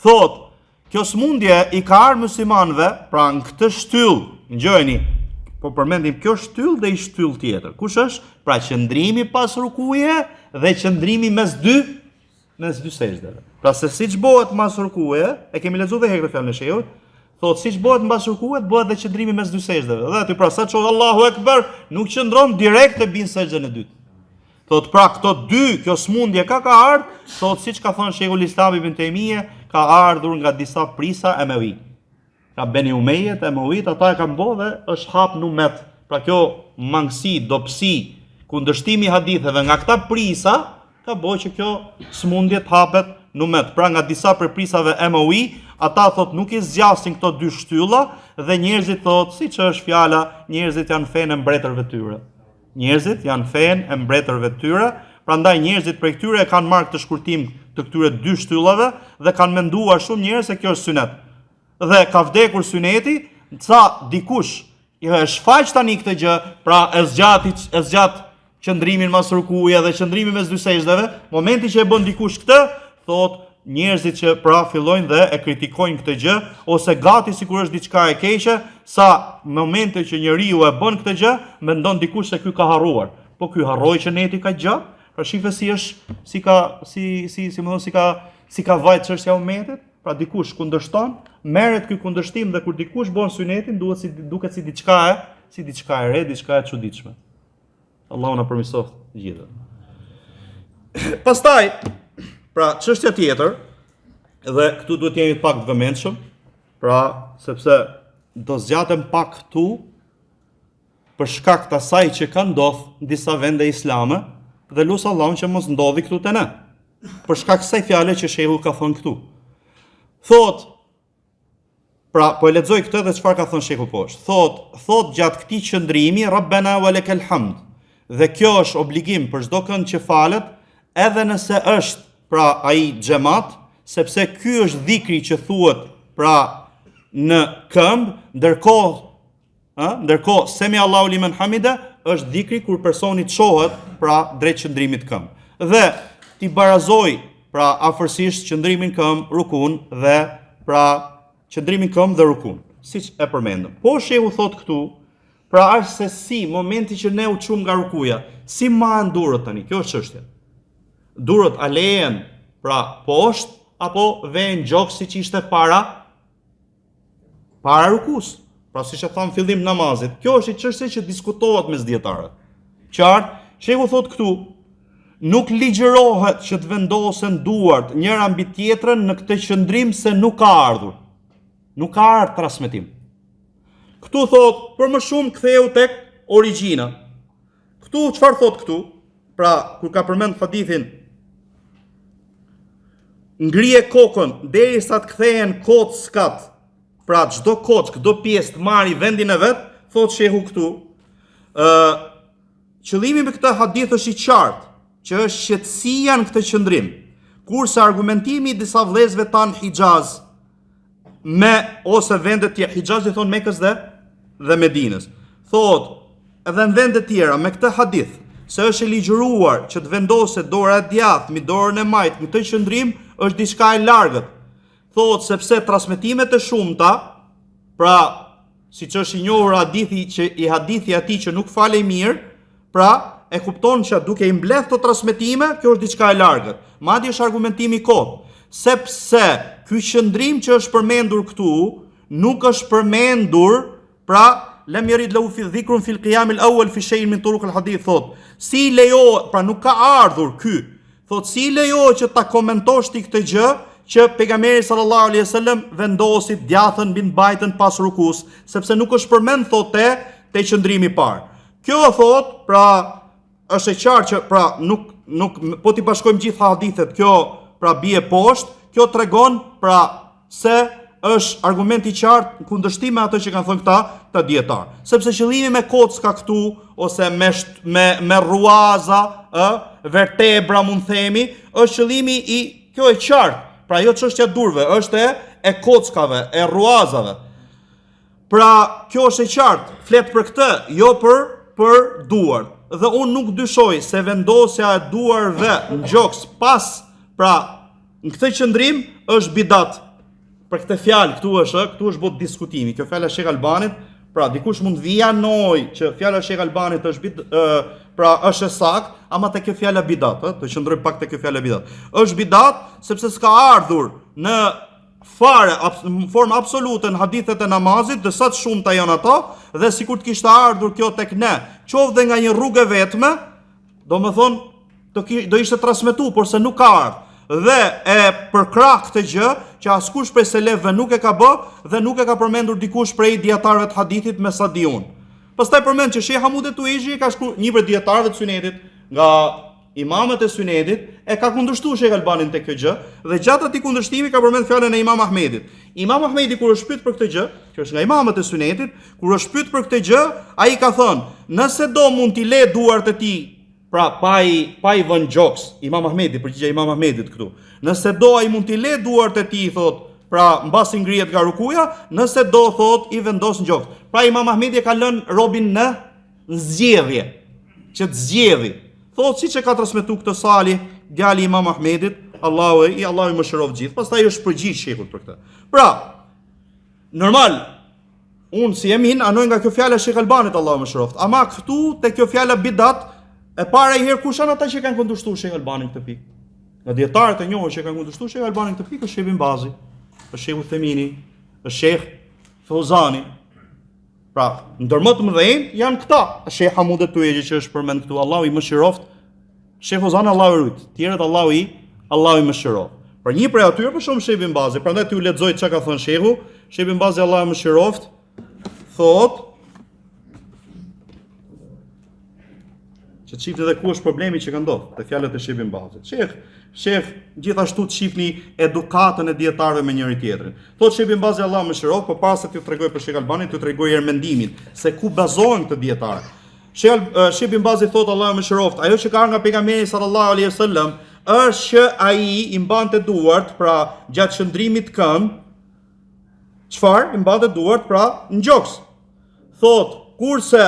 Thot, kjo smundje i ka ardhur muslimanëve, pra në këtë shtyllë, ngjojeni, po përmendim kjo shtyllë dhe i shtyllë tjetër. Kush është? Pra qëndrimi pas rukuje dhe qëndrimi mes dy sejdave. Pra se siç bëhet mas rukuje, e kemi lexuar edhe herë fjalën e shehut, thot siç bëhet mbas rukuet, bëhet edhe qëndrimi mes dy sejdave. Dhe aty pra sa çoh Allahu Akbar, nuk qëndron direkt te bin sejdën e dytë. Thot pra këto dy, kjo smundje ka ardhur, thot siç ka thënë Sheikhul Islam Ibn Taymije, ka ardhur nga disa prisa Emevi. Ka Beni Umayjet, Emevit, ata e kanë bërë dhe është hap në umet. Pra kjo mangësi, dobësi, kundërshtimi i haditheve nga këta prisa ka bërë që kjo smundje të hapet në umet. Pra nga disa prej prisave Emevi, ata thot nuk i zgjasin këto dy shtylla dhe njerëzit thot, siç është fjala, njerëzit janë fenë mbretërve tyre. Njerëzit janë fenë e mbretërve të tyre, prandaj njerëzit prej këtyre e kanë marrë këtë shkurtim të këtyre dy shtyllave dhe kanë menduar shumë njerëz se kjo është synet. Dhe ka vdekur syneti, sa dikush e shfaq tani këtë gjë, pra e zgjat qëndrimin mas rukuja dhe qëndrimin mes dy sejdave, momenti që e bën dikush këtë, thot njerëzit që pra fillojnë dhe e kritikojnë këtë gjë, ose gati sikur është diçka e keqe, sa momente që njeriu e bën këtë gjë, mendon dikush se ky ka harruar. Po ky harroi që neti ka gjatë, pra shife si është, si ka vajt çështja e umetit, pra dikush kundërshton, merret ky kundërshtim dhe kur dikush bën synetin, duket si diçka e re, diçka e çuditshme. Allahu na përmirësoft gjithë. Pastaj, pra çështja tjetër, dhe këtu duhet jemi pak të vëmendshëm, pra sepse do zgjatem pak këtu për shkak të asaj që ka ndodhur në disa vende islame dhe lut Allahun që mos ndodhi këtu te ne. Për shkak kësaj fjale që shehu ka thënë këtu. Thot, pra po e lexoj këtë dhe çfarë ka thënë shehu poshtë. Thot gjatë këtij qëndrimi Rabbana wa lakal hamd. Dhe kjo është obligim për çdo kënd që falet, edhe nëse është pra ai xhamat, sepse ky është dhikri që thuhet pra në këmbë, ndërkohë semi Allahu limen hamida është dhikri kur personi çohet pra drejt qëndrimit këmbë. Dhe ti barazoj pra afërsisht qëndrimin këmbë, rukun dhe pra qëndrimin këmbë dhe rukun, siç e përmendëm. Po shehu thot këtu, pra është se si momenti që ne u çum nga rukuja, si mahen durët tani, kjo është çështja. Durët a lehen pra poshtë apo vjen gjok siç ishte para rukus. Pra siç e tham fillim namazit. Kjo është çështje që diskutohet mes dietarëve. Qartë, shehu thot këtu, nuk ligjërohet që të vendosen duart njëra mbi tjetrën në këtë qëndrim se nuk ka ardhur. Nuk ka ardhur transmetim. Këtu thot, për më shumë ktheu tek origjina. Këtu çfarë thot këtu? Pra, kur ka përmend hadithin, ngrije kokën derisa të kthehen kockat, pra çdo kock, çdo pjesë të marrë vendin e vet, thot shehu këtu. Qëllimi me këtë hadith është i qartë, që është shqetësia në këtë qëndrim, kurse argumentimi i disa vëllezërve tan Hijaz ose vendet tjera, Hijaz i thon Mekës dhe Medinës. Thot, edhe në vende tjera me këtë hadith, se është e ligjëruar që të vendoset dora e djathtë mbi dorën e majtë në këtë qëndrim, është diçka e largët. Thot, sepse transmetimet e shumta, pra siç është i njohur hadithi atij që nuk falej mirë, pra e kupton që duke i mbledh këto transmetime, kjo është diçka e largët. Madje është argumentimi i kot, sepse ky qëndrim që është përmendur këtu nuk është përmendur, pra lem yarid lahu fi dhikrun fil qiyam al awwal fi shay'in min turuq al hadith, thot. Si lejo, pra nuk ka ardhur ky. Thot, si lejo që ta komentosh ti këtë gjë që pejgamberi sallallahu alaihi wasallam vendosi djathën mbi mbajtën pas rukus, sepse nuk është përmend thotë te qëndrimi i parë. Kjo thot, pra është e qartë që pra nuk po ti bashkojmë gjithë hadithet, kjo pra bie poshtë, kjo tregon pra se është argument i qartë në kundërshtim me ato që kanë thënë këta të dietar. Sepse qëllimi me kocka këtu ose me ruaza, vertebra mund themi, është qëllimi kjo e qartë. Pra jo çështja durve, është e kockave, e ruazave. Pra kjo është e qartë, flet për këtë, jo për duart. Dhe unë nuk dyshoj se vendosja e duarve në gjoks pas, pra në këtë qëndrim është bidat. Për këtë fjalë këtu është bot diskutimi. Kjo fjala e Sheh Albanit, pra dikush mund vijanoj që fjala e Sheh Albanit është pra është e saktë, ama te kjo fjala bidat, të qëndroj pak te kjo fjala bidat. Është bidat sepse s'ka ardhur në formë absolute në hadithet e namazit, dhe sa të shumta janë ato, dhe sikur të kishte ardhur kjo tek ne, qoftë nga një rrugë vetme, domethënë do ishte transmetuar, por se nuk ka ardhur. Dhe e përkrah këtë gjë që askush prej selefëve nuk e ka bë dhe nuk e ka përmendur dikush prej dietarëve të hadithit me sa di unë. Pastaj përmend që Sheikh Hamud Tuishi ka shkruar një prej dietarëve të sunetit nga imamët e Sunetit e ka kundërshtuar Sheikh Albanin te kjo gjë dhe gjatë atij kundërshtimi ka përmend fjalën e Imam Ahmedit. Imam Ahmedi kur është pyet për këtë gjë, që është nga imamët e Sunetit, kur është pyet për këtë gjë, ai ka thënë, nëse do mund t'i le duart e tij, pra pa i vënë gjoks. Imam Ahmedi, përgjigja Imam Ahmedit këtu. Nëse do ai mund t'i le duart e tij, thot, pra mbasi ngrihet nga rukuja, nëse do thot i vendos në gjoks. Pra Imam Ahmedi e ka lënë robin në zgjedhje, që të zgjedhë. Thot siç e ka transmetuar këtë Salih, djali i Imam Ahmedit, Allahu i mëshiroft gjithë. Pastaj është përgjigj shekut për këtë. Pra, normal, unë si jam anoj nga kjo fjala Sheikh Albanit, Allahu mëshiroft. Ama këtu te kjo fjala bidat, e para i herë kush janë ata që kanë kundërshtuar Sheikh Albanin këtë pikë? Nga dietarët e njohur që kanë kundërshtuar Sheikh Albanin këtë pikë, është Sheikh Ibn Bazi, është Sheikh Uthemini, është Sheikh Fauzani. Pra, ndër më të mëdhenj janë këta. Sheikh Hamudet Tueji që është përmend këtu, Allahu i mëshiroft. Sheikh Fauzani, Allahu i rujt. Tjerët Allahu i mëshiroft. Për një prej atyre për shumë Sheikh Ibn Bazi, prandaj ti u lexoj çka ka thënë Sheikhu. Sheikh Ibn Bazi, Allahu i mëshiroft, thot që çifti dhe ku është problemi që ka ndodhur te fjalët e Sheikh Ibn Bazit. Sheikh gjithashtu të shihni edukatën e dietarëve me njëri tjetrin. Thotë Sheikh Ibn Bazi, Allahu mëshiroft, por para se t'ju tregoj për Sheikh Albanin, t'ju tregoj herë mendimin se ku bazohen këto dietarë. Sheikh Ibn Bazi thotë, Allahu mëshiroft, ajo që ka nga pejgamberi sallallahu alaihi wasallam është që ai i mbante duart, pra gjatë shëndrimit këmbë, çfarë? I mbante duart pra në gjoks. Thotë, kurse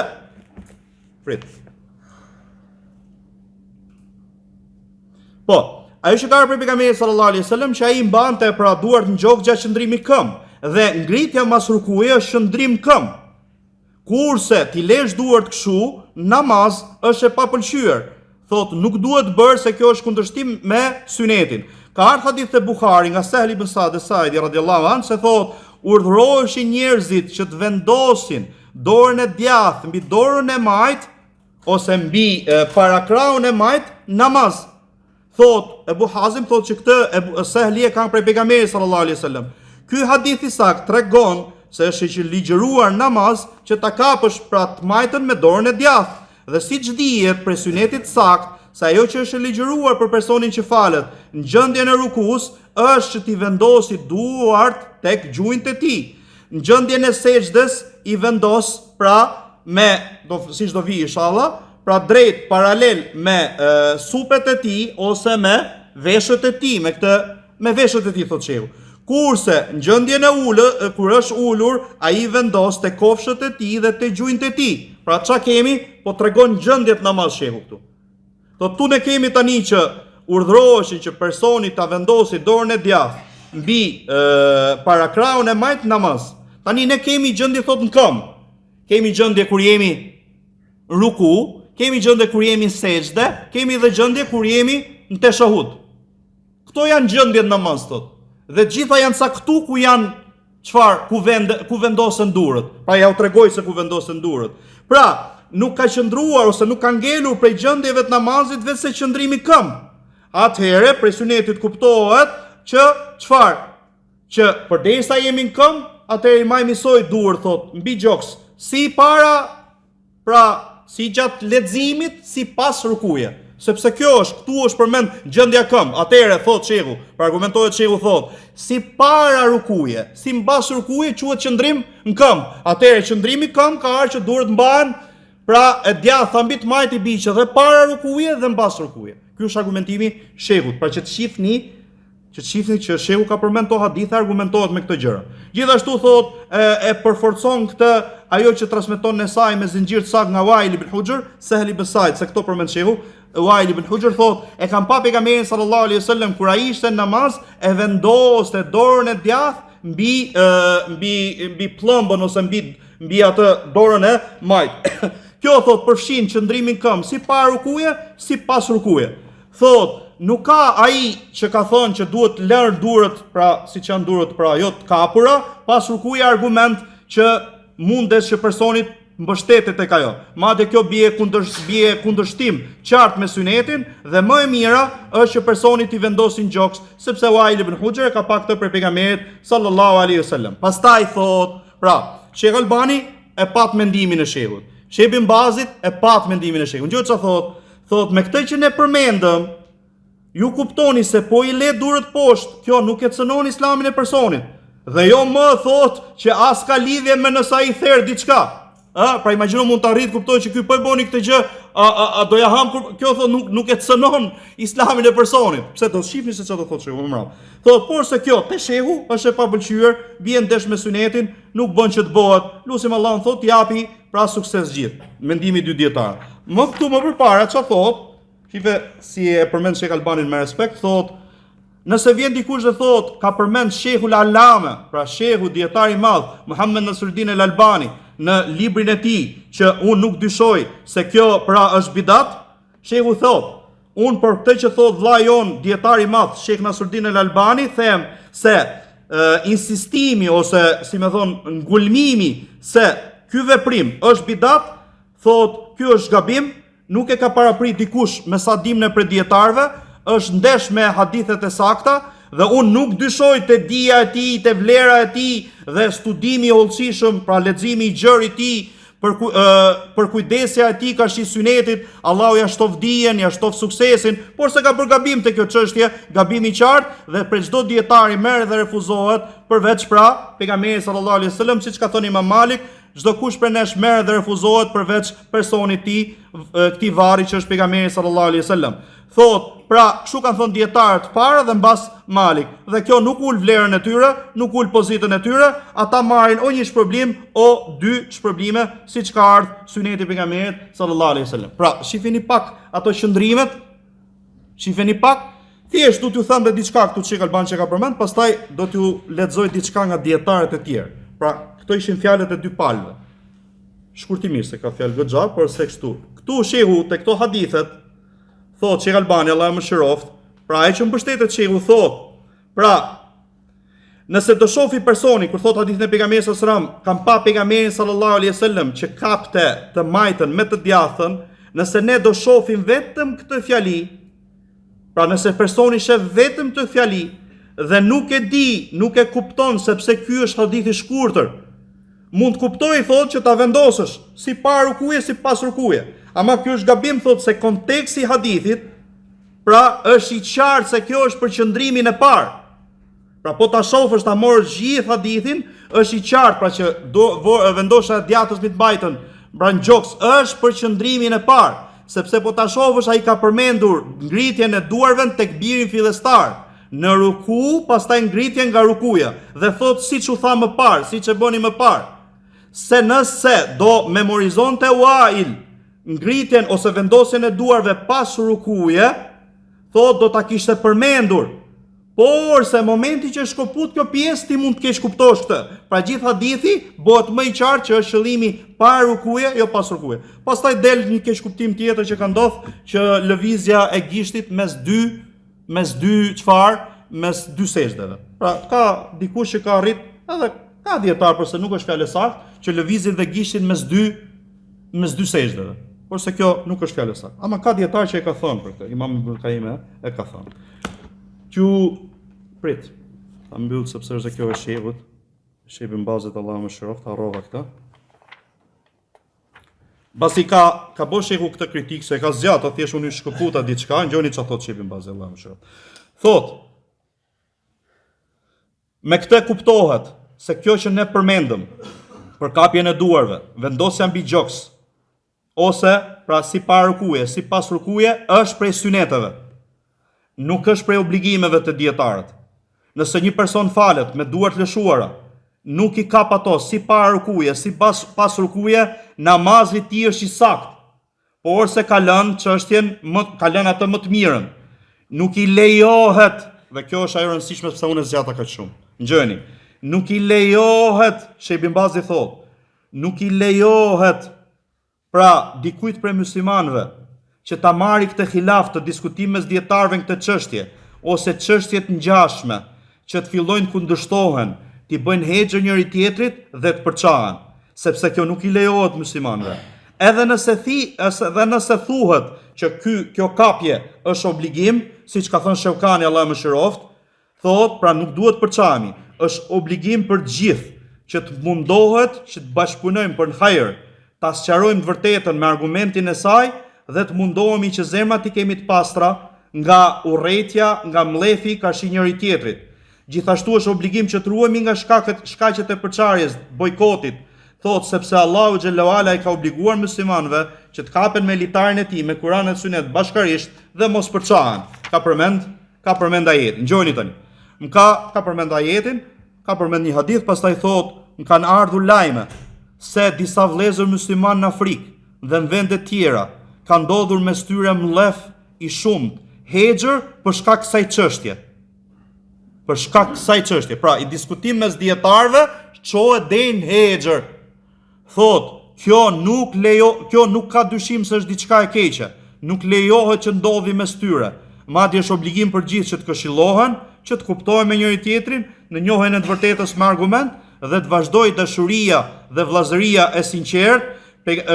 Po, ajo që ka për pejgamberin sallallahu alaihi wasallam që ai mbante pra duart në gjoks gjatë shëndrimit këmbë dhe ngritja mas rukuje është shëndrim këmbë. Kurse ti lesh duart kështu, namaz është e papëlqyer. Thotë, nuk duhet bërë se kjo është kundërshtim me sunetin. Ka ardhur hadith te Buhari nga Sahli ibn Sa'di radhiyallahu anhu se thotë, urdhëroheshin njerëzit që të vendosin dorën e djathtë mbi dorën e majt ose mbi parakrahun e majt namaz. Thot Ebu Hazim thot që këtë Sahli e kanë prej pejgamberit sallallahu alaihi wasallam. Ky hadith i sakt tregon se është i ligjëruar namaz që ta kapësh pra të majtën me dorën e djathtë. Dhe siç dihet prej sunetit sakt, se ajo që është e ligjëruar për personin që falet në gjendjen e rukus është që ti vendosi duart tek gjunjët e tij. Në gjendjen e sejdës i vendos pra siç do vi inshallah, pra drejt paralel me supet e tij ose me veshët e tij, me veshët e tij thotë shehu. Kurse në gjendjen e kur është ulur, ai vendos te kofshët e tij dhe te gjunjët e tij. Pra çka kemi? Po tregon gjendjet namaz shehu këtu. Tu ne kemi tani që urdhëroheshin që personi ta vendosi dorën e djathtë mbi parakrahun e majt namaz. Tani ne kemi gjendje thot në këmbë. Kemi gjendje kur jemi ruku, kemi gjendje kur jemi sejdë, kemi dhe gjendje kur jemi në teshahud. Këto janë gjendjet namaz thot. Dhe gjitha janë sa këtu ku janë çfarë, ku vendosen durët. Pra ja u tregoj se ku vendosen durët. Pra, nuk ka qëndruar ose nuk ka ngelur prej gjendjeve të namazit vetë se qëndrimi këmbë. Atëherë prej sunetit kuptohet që çfarë? Që përderisa jemi në këmbë, atëherë i majmë soi durë thot mbi gjoks, si para, pra si gjatë leximit, si pas rukuje. Sepse kjo është, këtu është përmend gjendja këmbë. Atëherë thot shehu, për argumentohet shehu thot, si para rukuje, si mbas rukuje quhet qëndrim në këmbë. Atëherë qëndrimi këmbë ka ardhur që duhet mbahen pra e djathta mbi të majt i biçë dhe para rukuje dhe mbas rukuje. Ky është argumentimi shehut, pra që të shihni që shehu ka përmend to hadithe argumentohet me këtë gjëra. Gjithashtu thot e përforcon këtë ajo që transmeton Nesai me zinxhir të sakt nga Wail ibn Hujr, Sahli ibn Sa'id, se këto përmend shehu. Wail ibn Hujr thot, e kam pa pejgamberin sallallahu alaihi wasallam kur ai ishte në namaz e vendoste dorën e djathtë mbi pllëmbën ose mbi atë dorën e majt. Kjo thot përfshin qëndrimin këmbë si para rukuje, si pas rukuje. Thot, nuk ka ai që ka thonë që duhet lërë durët, pra si që janë durët, pra jo të kapura, pas rukuje argument që mundes që personit mbështetet tek ajo. Madje kjo bie kundërshtim qartë me sunetin dhe më e mira është që personit i vendosin gjoks, sepse Wail ibn Hujr ka pa këtë për pejgamberin sallallahu alaihi wasallam. Pastaj thot, pra, Sheikh Albani e pat mendimin e shehut. Sheikh Ibn Bazit e pat mendimin e shehut. Gjë çfarë thot? Thot, me këtë që ne përmendëm, ju kuptoni se po i le durët poshtë, kjo nuk e cënon islamin e personit. Dhe jo më thot që as ka lidhje me nësa i therë diçka. Pra imagjino mund të arrit kuptoj që ky po e boni këtë gjë, do ja ham kjo thot nuk e cënon islamin e personit. Pse do shihni se çfarë do thotë shehu më mbrapa. Thot por se kjo te shehu është e papëlqyer, bien ndesh me sunetin, nuk bën që të bëhet. Lutim Allahun thot japi pra sukses gjithë. Mendimi i dy dietar. Më këtu më përpara çfarë thot? Shife si e përmend Sheikh Albanin me respekt, thot nëse vjen dikush dhe thot ka përmend Sheikhul Alame, pra shehu dietar i madh Muhammed Nasruddin El Albani në librin e tij që unë nuk dyshoj se kjo pra është bidat, shehu thot, unë për këtë që thot vllai jon dietar i madh Sheikh Nasruddin El Albani them se insistimi ose si më thon ngulmimi se ky veprim është bidat, thot ky është gabim, nuk e ka paraprit dikush me sa dimën e dietarëve, është ndesh me hadithet e sakta dhe unë nuk dyshoj të dija e tij, të vlera e tij dhe studimi i hollësishëm, pra leximi i gjerë i tij, për kujdesja e tij ka shi sunetit, Allahu ja shtof dijen, ja shtof suksesin, por se ka bërë gabim te kjo çështje, gabim i qartë dhe për çdo dietar i merr dhe refuzohet, përveç pra pejgamberi sallallahu alaihi wasallam, siç ka thënë Imam Malik, çdo kush për nesh merr dhe refuzohet përveç personit tij, këtij varri që është pejgamberi sallallahu alaihi wasallam. Thot, pra, kështu kanë thënë dietarët para dhe mbas Malik. Dhe kjo nuk ul vlerën e tyre, nuk ul pozitën e tyre, ata marrin o një shpërblim o dy shpërblime, siç ka ardhur suneti i pejgamberit sallallahu alaihi wasallam. Pra, shifeni pak ato qëndrimet. Shifeni pak. Thjesht do t'ju them diçka këtu Sheikh Albani që ka përmend, pastaj do t'ju lexoj diçka nga dietarët e tjerë. Pra, këto ishin fjalët e dy palëve. Shkurtimisht se ka fjalë goxha, por se kështu. Këtu shehu te këto hadithet thot Sheikh Albani, Allah e mëshiroft, pra ai që mbështetet shehu thot, pra nëse do shofi personi kur thot hadithin e pejgamberit sallallahu alajhi wasallam, kam pa pejgamberin sallallahu alajhi wasallam që kapte të majtën me të djathën, nëse ne do shohim vetëm këtë fjali, pra nëse personi shef vetëm këtë fjali dhe nuk e di, nuk e kupton sepse ky është hadith i shkurtër, mund të kuptoj thot që ta vendosësh si para rukuje si pas rukuje. Ama kjo është gabim thot se konteksti i hadithit, pra është i qartë se kjo është për qëndrimin e parë. Pra po ta shohësh ta morësh gjithë hadithin, është i qartë pra që vendosja e djatës mbi të bajtën bran gjoks është për qëndrimin e parë, sepse po ta shohësh ai ka përmendur ngritjen e duarve tek birin fillestar, në ruku, pastaj ngritjen nga rukuja, dhe thot siç u tha më parë, siç e bëni më parë, se nëse do memorizonte Wail ngritjen ose vendosjen e duarve pas rukuje, thot do ta kishte përmendur. Por se momenti që shkoput kjo pjesë ti mund të kesh kuptosh këtë. Pra gjithë hadithi bëhet më i qartë që është qëllimi para rukuje, jo pas rukuje. Pastaj del një keq kuptim tjetër që ka ndodhur, që lëvizja e gishtit mes dy sejdave. Pra ka dikush që ka arrit, edhe ka dietar përse nuk është fjalë saktë, që lëvizin dhe gishtin mes dy sejdave. Por se kjo nuk është fjalë saktë. Ama ka dietar që e ka thënë për këtë. Imam Ibn Qayyim e ka thënë. Që prit. Ta mbyll sepse është kjo e shehut. Shehim bazat Allahu më shëroft, harrova këtë. Basi ka bërë shehu këtë kritikë se ka zgjatë, thjesht unë shkëputa diçka, ngjoni çfarë thotë shehim bazat Allahu më shëroft. Thot me këtë kuptohet se kjo që ne përmendëm për kapjen e duarve, vendosja mbi gjoks, ose pra si para rukuje, si pas rukuje, është prej syneteve. Nuk është prej obligimeve të dietarët. Nëse një person falet me duart lëshuara, nuk i kap ato si para rukuje, si pas rukuje, namazi i tij është i saktë. Por se ka lënë çështjen, ka lënë atë më të mirën. Nuk i lejohet, dhe kjo është ajo e rëndësishme sepse unë zgjata kaq shumë. Ngjëni, nuk i lejohet, Sheikh Ibn Bazi thotë, nuk i lejohet pra dikujt prej muslimanëve që ta marrë këtë khilaf të diskutim mes dietarëve në këtë çështje, ose çështje të ngjashme, që të fillojnë kundërshtohen, t'i bëjnë hexhë njëri tjetrit dhe të përçahen, sepse kjo nuk i lejohet muslimanëve. Edhe nëse thuhet që kjo kapje është obligim, siç ka thënë Sheukani Allahu më shëroft, thotë pra nuk duhet përçahemi, është obligim për të gjithë që të mundohet që të bashkëpunojmë për në hajër, ta sqarojmë të vërtetën me argumentin e saj dhe të mundohemi që zemrat i kemi të pastra nga urrëtia, nga mlefi kashi njëri tjetrit. Gjithashtu është obligim që të ruhemi nga shkaqet e përçarjes, bojkotit, thot sepse Allahu xhallahu ala i ka obliguar muslimanëve që të kapen me litarin e tij, me Kur'an e Sunet bashkarisht dhe mos përçahen. Ka përmend ajetin. Ngjojeni tani. Ka përmend ajetin, ka përmend një hadith, pastaj thot, më kanë ardhur lajme se disa vëllezër musliman në Afrikë dhe në vende tjera ka ndodhur mes tyre mllef i shumt, hexher për shkak kësaj çështje. Për shkak kësaj çështje. Pra, i diskutim mes dietarëve çohet deri në hexher. Thot, kjo nuk ka dyshim se është diçka e keqe. Nuk lejohet që ndodhi mes tyre. Madje është obligim për gjithë që të këshillohen, që të kuptohen me njëri tjetrin në njohjen e të vërtetës me argument dhe të vazhdojë dashuria dhe vllazëria e sinqertë.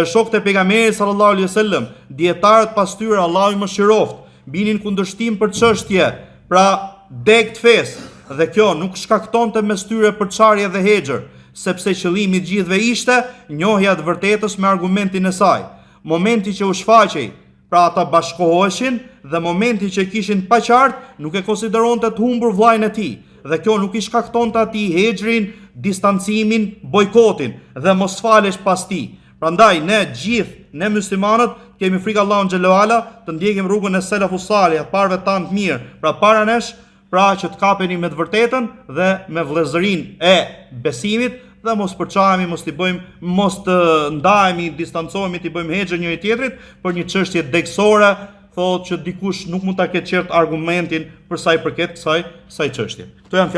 Shokët e pejgamberit sallallahu alaihi wasallam, dietarët pas tyre, Allahu i mëshiroft, binin kundërshtim për çështje, pra deg të fesë, dhe kjo nuk shkaktonte mes tyre përçarje dhe hexher, sepse qëllimi i gjithëve ishte njohja e të vërtetës me argumentin e saj. Momenti që u shfaqej, pra ata bashkoheshin, dhe momenti që kishin pa qartë, nuk e konsideronte të humbur vllajën e tij, dhe kjo nuk i shkaktonte atij hexhrin, distancimin, bojkotin dhe mos falesh pas tij. Prandaj ne gjithë, ne muslimanët, kemi frikë Allahun xhallahu ala, të ndjekim rrugën e selafus salih, parëve tanë të mirë, pra para nesh, pra që të kapeni me të vërtetën dhe me vëllezërinë e besimit dhe mos përçahemi, mos të ndahemi, distancohemi, të bëjmë hexher njëri tjetrit për një çështje degësore, thotë që dikush nuk mund ta ketë qartë argumentin për sa i përket kësaj çështje. Këto janë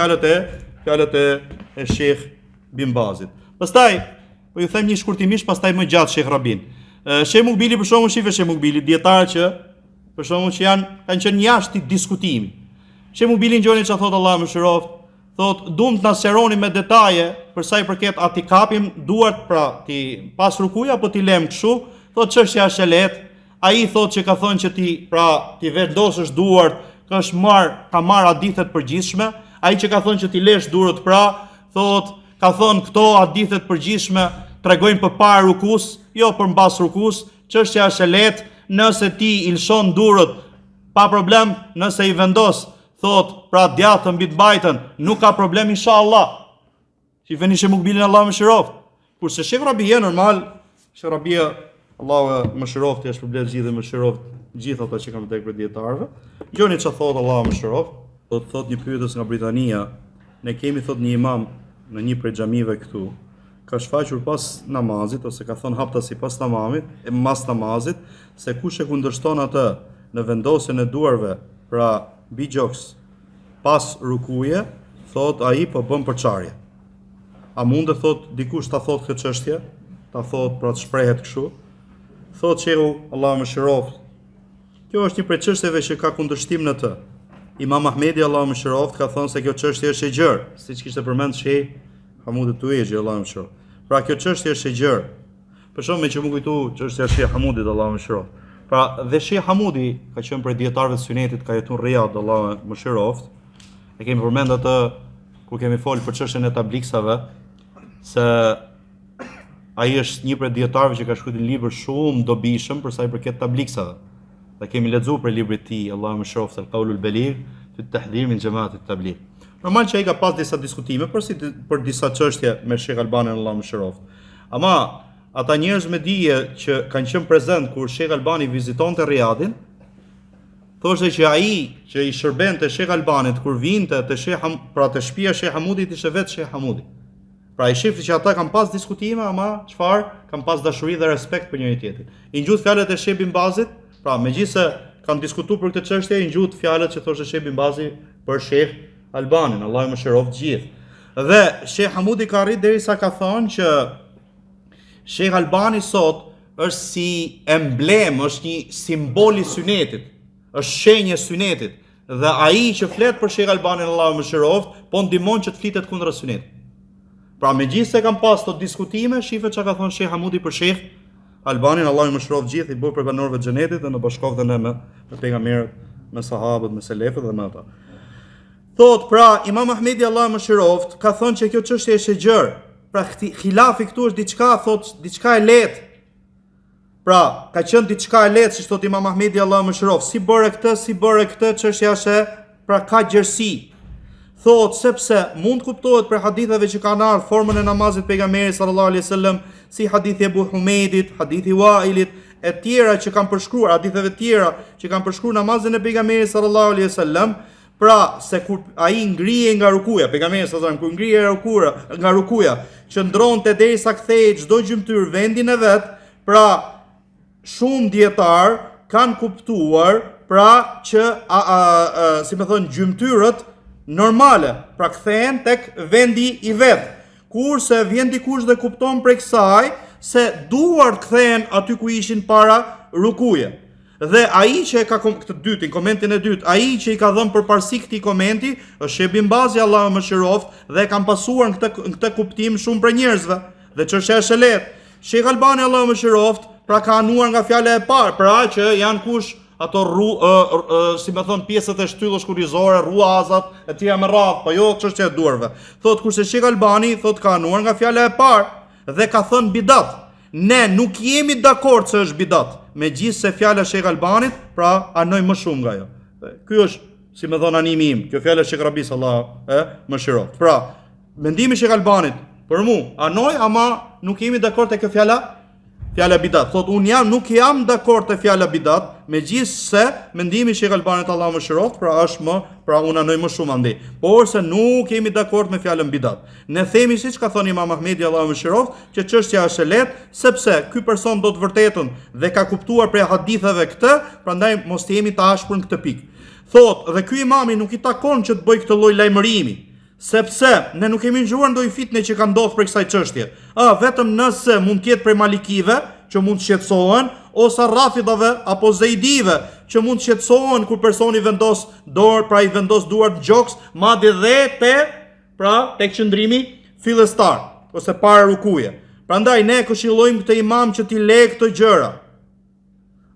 fjalët e Sheikh Bin Bazit. Pastaj po ju them një shkurtimisht, pastaj më gjatë Sheikh Rabin. Sheikh Mukbili për shkakun shife Sheikh Mukbili, dietarë që për shkakun që kanë qenë jashtë diskutimit. Sheikh Mukbili ngjoni çfarë thot Allahu mëshiroft, thot duam të na sqaroni me detaje për sa i përket ati kapim duart, pra ti pas rukuja apo ti lëm kështu, thot çështja është e lehtë. Ai thot që ka thënë që ti vendosësh duart, ka marr hadithet përgjithshme. Ai që ka thënë që ti lesh duart, pra thot ka thënë këto hadithet përgjithshme tregojnë përpara rukus, jo për mbas rukus. Çështja është e lehtë, nëse ti i lshon durët pa problem, nëse i vendos, thot, pra djathën mbi të bajtën, nuk ka problem inshallah. Shifeni Sheikh Mukbilin, Allahu mëshiroft. Kurse Sheikh Rabia normal, Sheikh Rabia Allahu mëshiroft, është problem gjithë dhe mëshiroft gjithë ata që kanë tek për dietarëve. Gjoni çfarë thot Allahu mëshiroft, thot një pyetës nga Britania, ne kemi thot një imam në një prej xhamive këtu, ka shfaqur pas namazit ose ka thënë hapta sipas namazit, mas namazit, se kush e kundërshton atë në vendosjen e duarve, pra mbi gjoks, pas rukuje, thot ai po bën përçarje. A mund të thot dikush ta thot këtë çështje, ta thot pra të shprehet kështu? Thot Shehu Allahu mëshiroft. Kjo është një prej çështjeve që ka kundërshtim në të. Imam Ahmedi Allahu mëshiroft ka thënë se kjo çështje është e gjerë, siç kishte përmend Sheikh Hamudi Tueji Allahu mëshiroft. Pra kjo çështje është e gjerë. Për shkak me që më kujtu çështja e Sheikh Hamudit Allahu mëshiroft. Pra dhe Sheikh Hamudi ka qenë prej dietarëve të Sunetit, ka jetuar në Riyadh Allahu mëshiroft. E kemi përmend atë kur kemi folur për çështjen e tabliksave, se ai është një prej dietarëve që ka shkruar një libër shumë dobishëm për sa i përket tabliksave. Dhe kemi lexuar për librin e tij, Allahu mëshiroft, Al-Qaulul Baligh fi at-tahdhir min Jama'at at-Tabligh. Normal që ai ka pas disa diskutime për disa çështje me Sheikh Albanin Allahu mëshiroft. Ama ata njerëz me dije që kanë qenë prezent kur Sheikh Albani vizitonte Riyadhin, thoshte që ai që i shërbente Sheikh Albanit kur vinte te te shtëpia e Sheikh Hamudit ishte vetë Sheikh Hamudi. Pra i shifti që ata kanë pas diskutime, ama çfarë? Kanë pas dashuri dhe respekt për njëri tjetrin. I ngjut fjalët e Sheikh Bin Bazit, pra megjithëse kanë diskutuar për këtë çështje, i ngjut fjalët që thoshte Sheikh Bin Bazi për Sheikh Albanin, Allahu mëshiroft gjithë. Dhe Sheikh Hamudi ka arrit derisa ka thonë që Sheikh Albani sot është si emblem, është një simbol i Sunetit, është shenjë e Sunetit. Dhe ai që flet për Sheikh Albanin, Allahu mëshiroft, po ndihmon që të flitet kundër Sunetit. Pra megjithëse kanë pas të diskutime, shifet çka ka thonë Sheikh Hamudi për Sheikh Albanin, Allahu mëshiroft gjithë, i bëu për banorëve të xhenetit dhe në bashkoftë ne me pejgamberët, me sahabët, me selefët dhe me ata. Thot, pra, Imam Ahmedi Allahu mëshiroft ka thënë që kjo çështje është e gjerë. Pra, khilafi këtu është diçka e lehtë. Pra, ka qenë diçka e lehtë, siç thot Imam Ahmedi, Allahu mëshiroft. Si bëre këtë, çështja është pra ka gjerësi. Thot sepse mund kuptohet për haditheve që kanë ardhur formën e namazit pejgamberit sallallahu alaihi wasallam, si hadithi Ebu Humedit, hadithi Wailit, e tjera që kanë përshkruar, haditheve tjera që kanë përshkruar namazin e pejgamberit sallallahu alaihi wasallam, pra se kur ai ngrihej nga rukuja, pejgamberi sallallahu alaihi wasallam kur ngrihej nga rukuja, qëndronte derisa kthehej çdo gjymtyr vendin e vet, pra shumë dietar kanë kuptuar pra që si më thon gjymtyrët normale, pra kthehen tek vendi i vet. Kurse vjen dikush dhe kupton prej kësaj se duart kthehen aty ku ishin para rukuje. Dhe ai që e ka këtë dytin, komentin e dytë, ai që i ka dhënë përparësi këtij komenti, është Ibn Bazi, Allahu mëshiroft, dhe kanë pasuar në këtë kuptim shumë për njerëzve. Dhe çështja është e lehtë. Sheikh Albani, Allahu mëshiroft, pra ka anuar nga fjala e parë, pra që janë kush ato si më thon pjesët e shtyllës kurrizore, ruazat, e tjera me radhë, po jo çështja e duarve. Thot kurse Sheikh Albani thot ka anuar nga fjala e parë dhe ka thënë bidat. Ne nuk jemi dakord se është bidat, megjithse fjala e Sheikh Albanit pra anoj më shumë nga ajo. Ky është, si më thon animi im, kjo fjala e Sheikh Rabis Allah mëshiroft. Pra, mendimi i Sheikh Albanit për mua anoj, ama nuk jemi dakord te kjo fjala bidat. Thot nuk jam dakord te fjala bidat, megjithse mendimi i Sheikh Albanit Allahu mëshiroft, pra është pra unë anoj më shumë andej. Por se nuk jemi dakord me fjalën bidat. Ne themi siç ka thënë Imam Ahmedi Allahu mëshiroft, që çështja është e lehtë, sepse ky person do të vërtetën dhe ka kuptuar prej haditheve këtë, prandaj mos jemi të ashpër në këtë pikë. Thot, dhe ky imami nuk i takon që të bëj këtë lloj lajmërimi, sepse ne nuk kemi ngjuar ndonjë fitnë që ka ndodhur për kësaj çështje. Vetëm nëse mund të jetë prej malikive që mund të shqetësohen, ose rafidave apo zeidive që mund të shqetësohen kur personi vendos dorë, pra i vendos duart në gjoks, madje dhe tek qëndrimi fillestar ose para rukuje. Prandaj ne këshillojmë këtë imam që t'i lejë këto gjëra.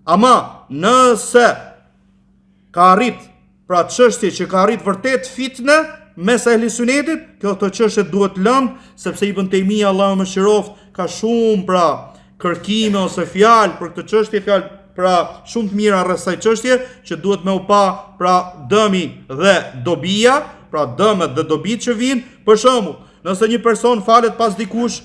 Ama nëse ka arrit, pra çështje që ka arrit vërtet fitnë mes ehli sunetit, këtë çështje duhet lënë, sepse Ibn Taymija Allahu mëshiroft ka shumë pra kërkime ose fjalë për këtë çështje, fjalë pra shumë të mira rreth kësaj çështje, që duhet me u pa pra dëmi dhe dobia, pra dëmet dhe dobit që vijnë. Për shembull, nëse një person falet pas dikujt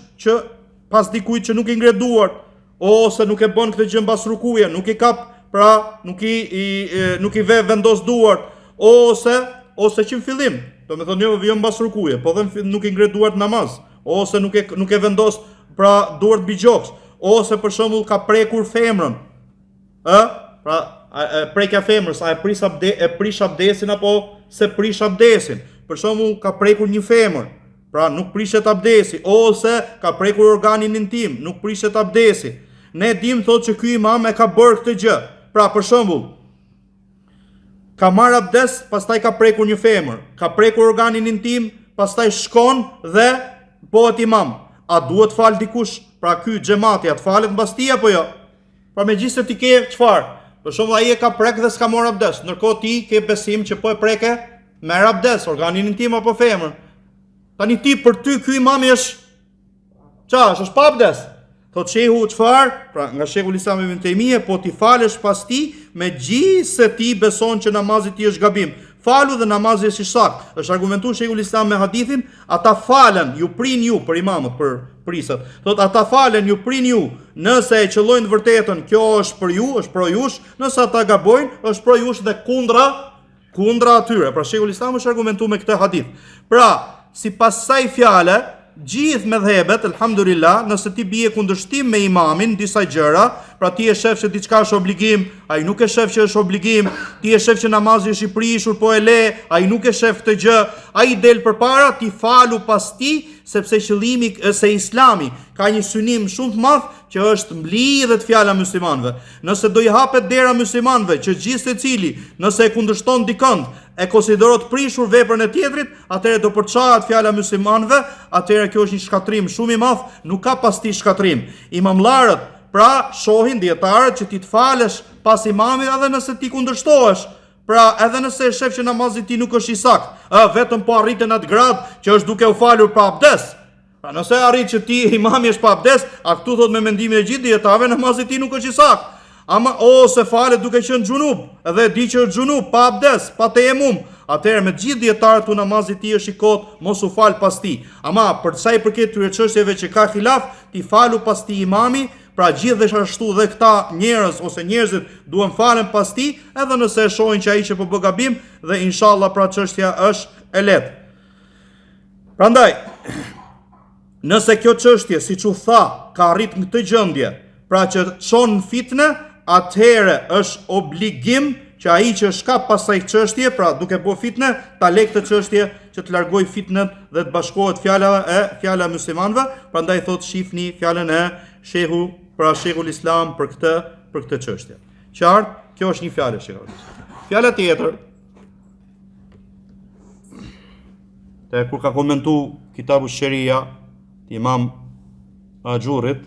që nuk i ngre duart, ose nuk e bën këtë gjë mbas rukuje, nuk i kap, pra nuk i ve vendos duart, ose që në fillim, do me thonë jo mbas rukuje, po dhe nuk i ngre duart namaz, ose nuk e vendos pra duart mbi gjoks, ose për shembull ka prekur femrën. Pra prekja femrës, a e prish abdesin apo se prish abdesin. Për shembull ka prekur një femër, pra nuk prishet abdesi, ose ka prekur organin intim, nuk prishet abdesi. Ne dim thotë që ky imam e ka bërë këtë gjë. Pra për shembull, ka marrë abdes, pastaj ka prekur një femër, ka prekur organin intim, pastaj shkon dhe bëhet imam. A duhet fal dikush? Pra ky xhamati atë falet mbas tij apo jo? Pra megjithëse ti ke çfarë? Për shembull ai e ka prek dhe s'ka marrë abdes, ndërkohë ti ke besim që po e preke merr abdes, organin intim apo femër. Tani ti për ty ky imami është është pa abdes. Thot shehu çfarë? Pra nga shekull Islam Ibn Taymija, po ti falesh pas ti, megjithëse ti beson që namazi ti është gabim. Falu dhe namazi është i saktë. Është argumentuar shekull Islam me hadithin, ata falen, ju prin ju për imamët, për prisat. Thot ata falen, ju prin ju. Nëse e qëllojnë të vërtetën, kjo është për ju, është pro jush, nëse ata gabojnë, është pro jush dhe kundra atyre. Pra shekull Islam është argumentuar me këtë hadith. Pra, sipas kësaj fjale, gjithë medhebet, elhamdulillah, nëse ti bie kundërshtim me imamin disa gjëra, pra ti e shef që diçka është obligim, ai nuk e shef që është obligim, ti e shef që namazi është i prishur, po e le, ai nuk e shef këtë gjë, ai del përpara, ti falu pas ti, sepse qëllimi se Islami ka një synim shumë të madh që është mblidhet fjala muslimanëve. Nëse do i hapet dera muslimanëve që gjithë secili, nëse e kundërshton dikënd, e konsiderohet prishur veprën e tjetrit, atëherë do përçahet fjala muslimanëve, atëherë kjo është një shkatrim shumë i madh, nuk ka pas ti shkatrim. Imamllarët pra shohin dietarët që ti të falesh pas imamit edhe nëse ti kundërshtohesh. Pra edhe nëse e shef që namazi ti nuk është i saktë, vetëm po arriten atë grad që është duke u falur pa abdes. Pra nëse arrit që ti imami është pa abdes, a këtu thot me mendimin e gjithë dietarëve namazi i tij nuk është i saktë. Ama ose falet duke qenë xhunub, edhe di që është xhunub, pa abdes, pa tejemum, atëherë me gjithë dietarët tu namazi i tij është i kot, mos u fal pas tij. Ama për sa i përket këtyre çështjeve që ka xhilaf, ti falu pas tij imami, pra gjithë dhe ashtu dhe këta njerëz ose njerëzit duhen falen pas tij, edhe nëse shohin që ai që po bë gabim, dhe inshallah pra çështja është e lehtë. Prandaj, nëse kjo çështje, siç u tha, ka arrit në këtë gjendje, pra që çon në fitnë, atëherë është obligim që ai që shkap pasaj çështje, pra duke bë fitnë, ta lë këtë çështje që të largoj fitnën dhe të bashkohet fjala e muslimanëve. Prandaj thot shifni fjalën e Sheikhul Islam për këtë çështje. Qartë, kjo është një fjalë Sheikhul Islam. Fjala tjetër, kur ka komentu kitabu Sharia, Imam Ajurrit,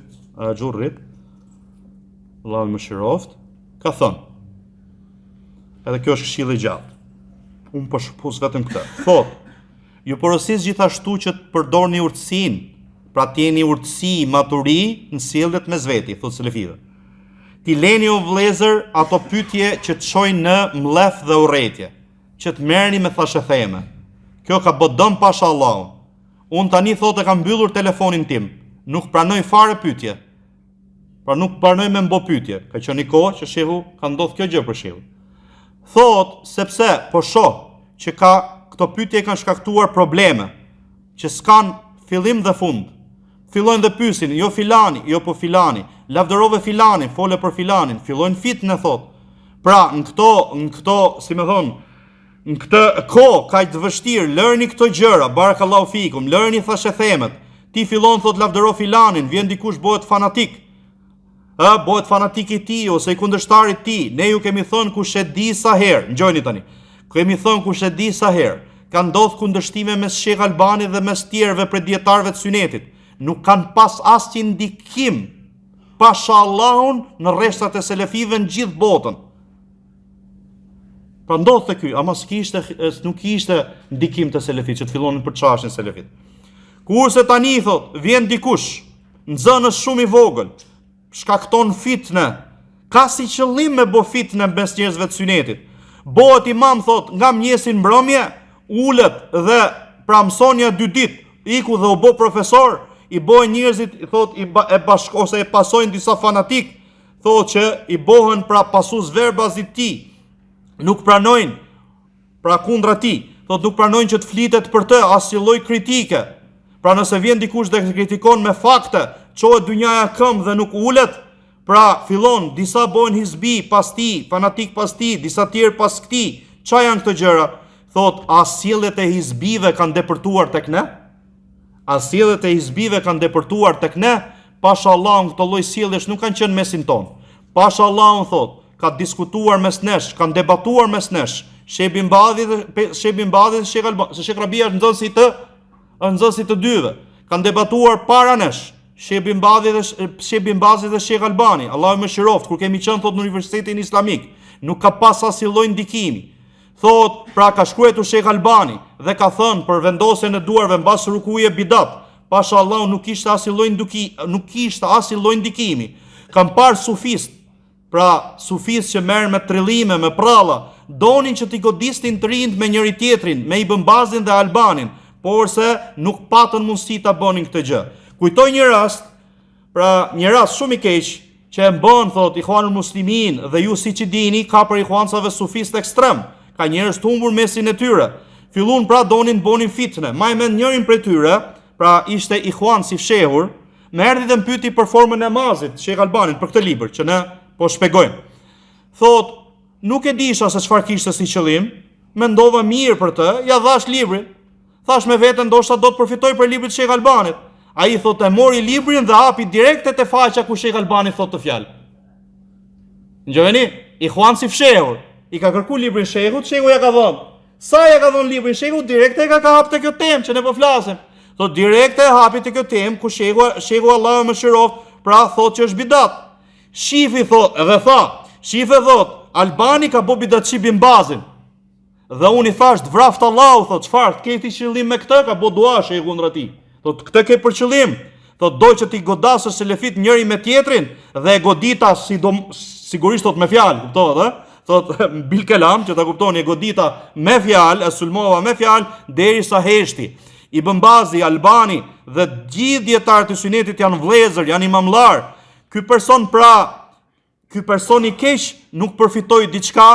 Allahu më shiroft, ka thënë, edhe kjo është këshilli i gjatë. Unë po shpus vetëm këtë. Thot, ju porosis gjithashtu që të përdorni urtësinë, pra t'jeni urtësi, maturi në sjelljet mes veti, thot selefive. Ti leni o vëllezër ato pyetje që të çojnë në mlef dhe urrëtie, që të merrni me thashëtheme. Kjo ka bë dëm pasha Allahun. Unë tani thot e kam mbyllur telefonin tim, nuk pranoj fare pyetje. Pra nuk pranoj me mbo pyetje. Ka qenë një kohë që shehu ka ndodhur kjo gjë për shehu. Thot, sepse po shoh që këto pyetje kanë shkaktuar probleme, që s'kan fillim dhe fund. Fillojnë dhe pyesin, jo filani, jo po filani, lavdërove filanin, fole për filanin, fillojnë fitnë, thot. Pra në këto, si më thon, në këtë kohë kaq të vështirë, lërni këto gjëra, barakallahu fikum, lërni thashëthemet. Ti fillon thot lavdëro filanin, vjen dikush bëhet fanatik. Bëhet fanatik i ti ose i kundërshtarit ti. Ne ju kemi thënë kush e di sa herë. Ngjojni tani. Kemi thënë kush e di sa herë. Ka ndodhur kundërshtime mes Sheikh Albanit dhe mes tjerëve për dietarëve të Sunetit. Nuk kanë pas asnjë ndikim pasha Allahun në rreshtat e selefive në gjithë botën. Pra ndodhte ky, ama nuk kishte ndikim të selefit që të fillonin për çashin selefit. Kurse tani thot, vjen dikush, nxënës shumë i vogël, shkakton fitnë, ka si qëllim me bë fitnë mes njerëzve të Sunetit. Bëhet imam thot, nga mëngjesin mbrëmje, ulet dhe pra mësonja 2 ditë, iku dhe u bë profesor, i bëhen njerëzit thot ose e pasojnë disa fanatik, thot që i bëhen pra pasus verbazit ti, nuk pranojnë pra kundra ti, thot nuk pranojnë që të flitet për të asnjë lloj kritike. Pra nëse vjen dikush dhe kritikon me fakte, çohet dynjaja këmbë dhe nuk ulet, pra fillon disa bëhen hizbi pas ti, fanatik pas ti, disa tjerë pas këtij. Çfarë janë këto gjëra? Thot, a sjelljet e hizbive kanë depërtuar tek ne? A sjelljet e hizbive kanë depërtuar tek ne? Pasha Allahun këto lloj sjelljesh nuk kanë qenë mesin ton. Pasha Allahun thot, ka diskutuar mes nesh, kanë debatuar mes nesh. Sheikh Bin Badhi dhe Sheikh Albani, se Sheikh Rabia është nxënësi të dyve. Kanë debatuar para nesh. Sheikh Bin Badhi dhe Sheikh Albani, Allahu më shiroft, kur kemi qenë thot në Universitetin Islamik, nuk ka pas asnjë lloj ndikimi. Thot, pra ka shkruar Sheikh Albani dhe ka thënë për vendosjen e duarve mbas rukuje bidat. Pasha Allahu nuk kishte asnjë lloj ndikimi. Kam parë sufist, pra sufist që merren me trillime, me pralla, donin që t'i godisnin të rinjt me njëri tjetrin, me Ibn Bazin dhe Albanin, por se nuk patën mundësi ta bënin këtë gjë. Kujtoj një rast, pra një rast shumë i keq, që e mbën thot Ikhwanul Muslimin dhe ju siç i dini, ka për ikhwansave sufist ekstrem, ka njerëz të humbur mesin e tyre. Fillun pra donin bonin fitne. Maj mend njërin prej tyre, pra ishte ikhwan si fshehur, më erdhi dhe më pyeti për formën e namazit, Sheikh Albanin për këtë libër që ne po shpjegojmë. Thot, nuk e disha se çfarë kishte si qëllim, mendova mirë për të, ja dhash librin. Thash me veten ndoshta do të përfitoj për librin e Sheikh Albanit. Ai thot e mori librin dhe hapi direkt te faqja ku Sheikh Albani thot të fjalë. Ngjoni, ikhwan si fshehur, i ka kërku librin Sheikhut, Sheikhu ja ka dhënë. Sa ja ka dhënë librin Sheikhut, direkt e ka hap te kjo temë që ne po flasim. Thot direkt e hapi te kjo temë ku Sheikhu Allahu më shiroft, pra thot që është bidat. Shifi thot, edhe tha, shife thot, Albani ka bo bidatçi Bin Bazin. Dhe unë i thash, të vraft Allahu, thot, çfarë, keti qëllim me këtë, ka bo dua Sheikhu ndra ti. Thot këtë ke për qëllim. Thot do që ti godasësh selefit njëri me tjetrin dhe e godita sigurisht thot me fjalë, kuptohet, ë? Thot bil kelam, që ta kuptoni, e godita me fjalë, e sulmova me fjalë derisa heshti. Ibn Bazi, Albani dhe gjithë dietarët e sunetit janë vëllezër, janë imamllar. Ky person i keq nuk përfitoi diçka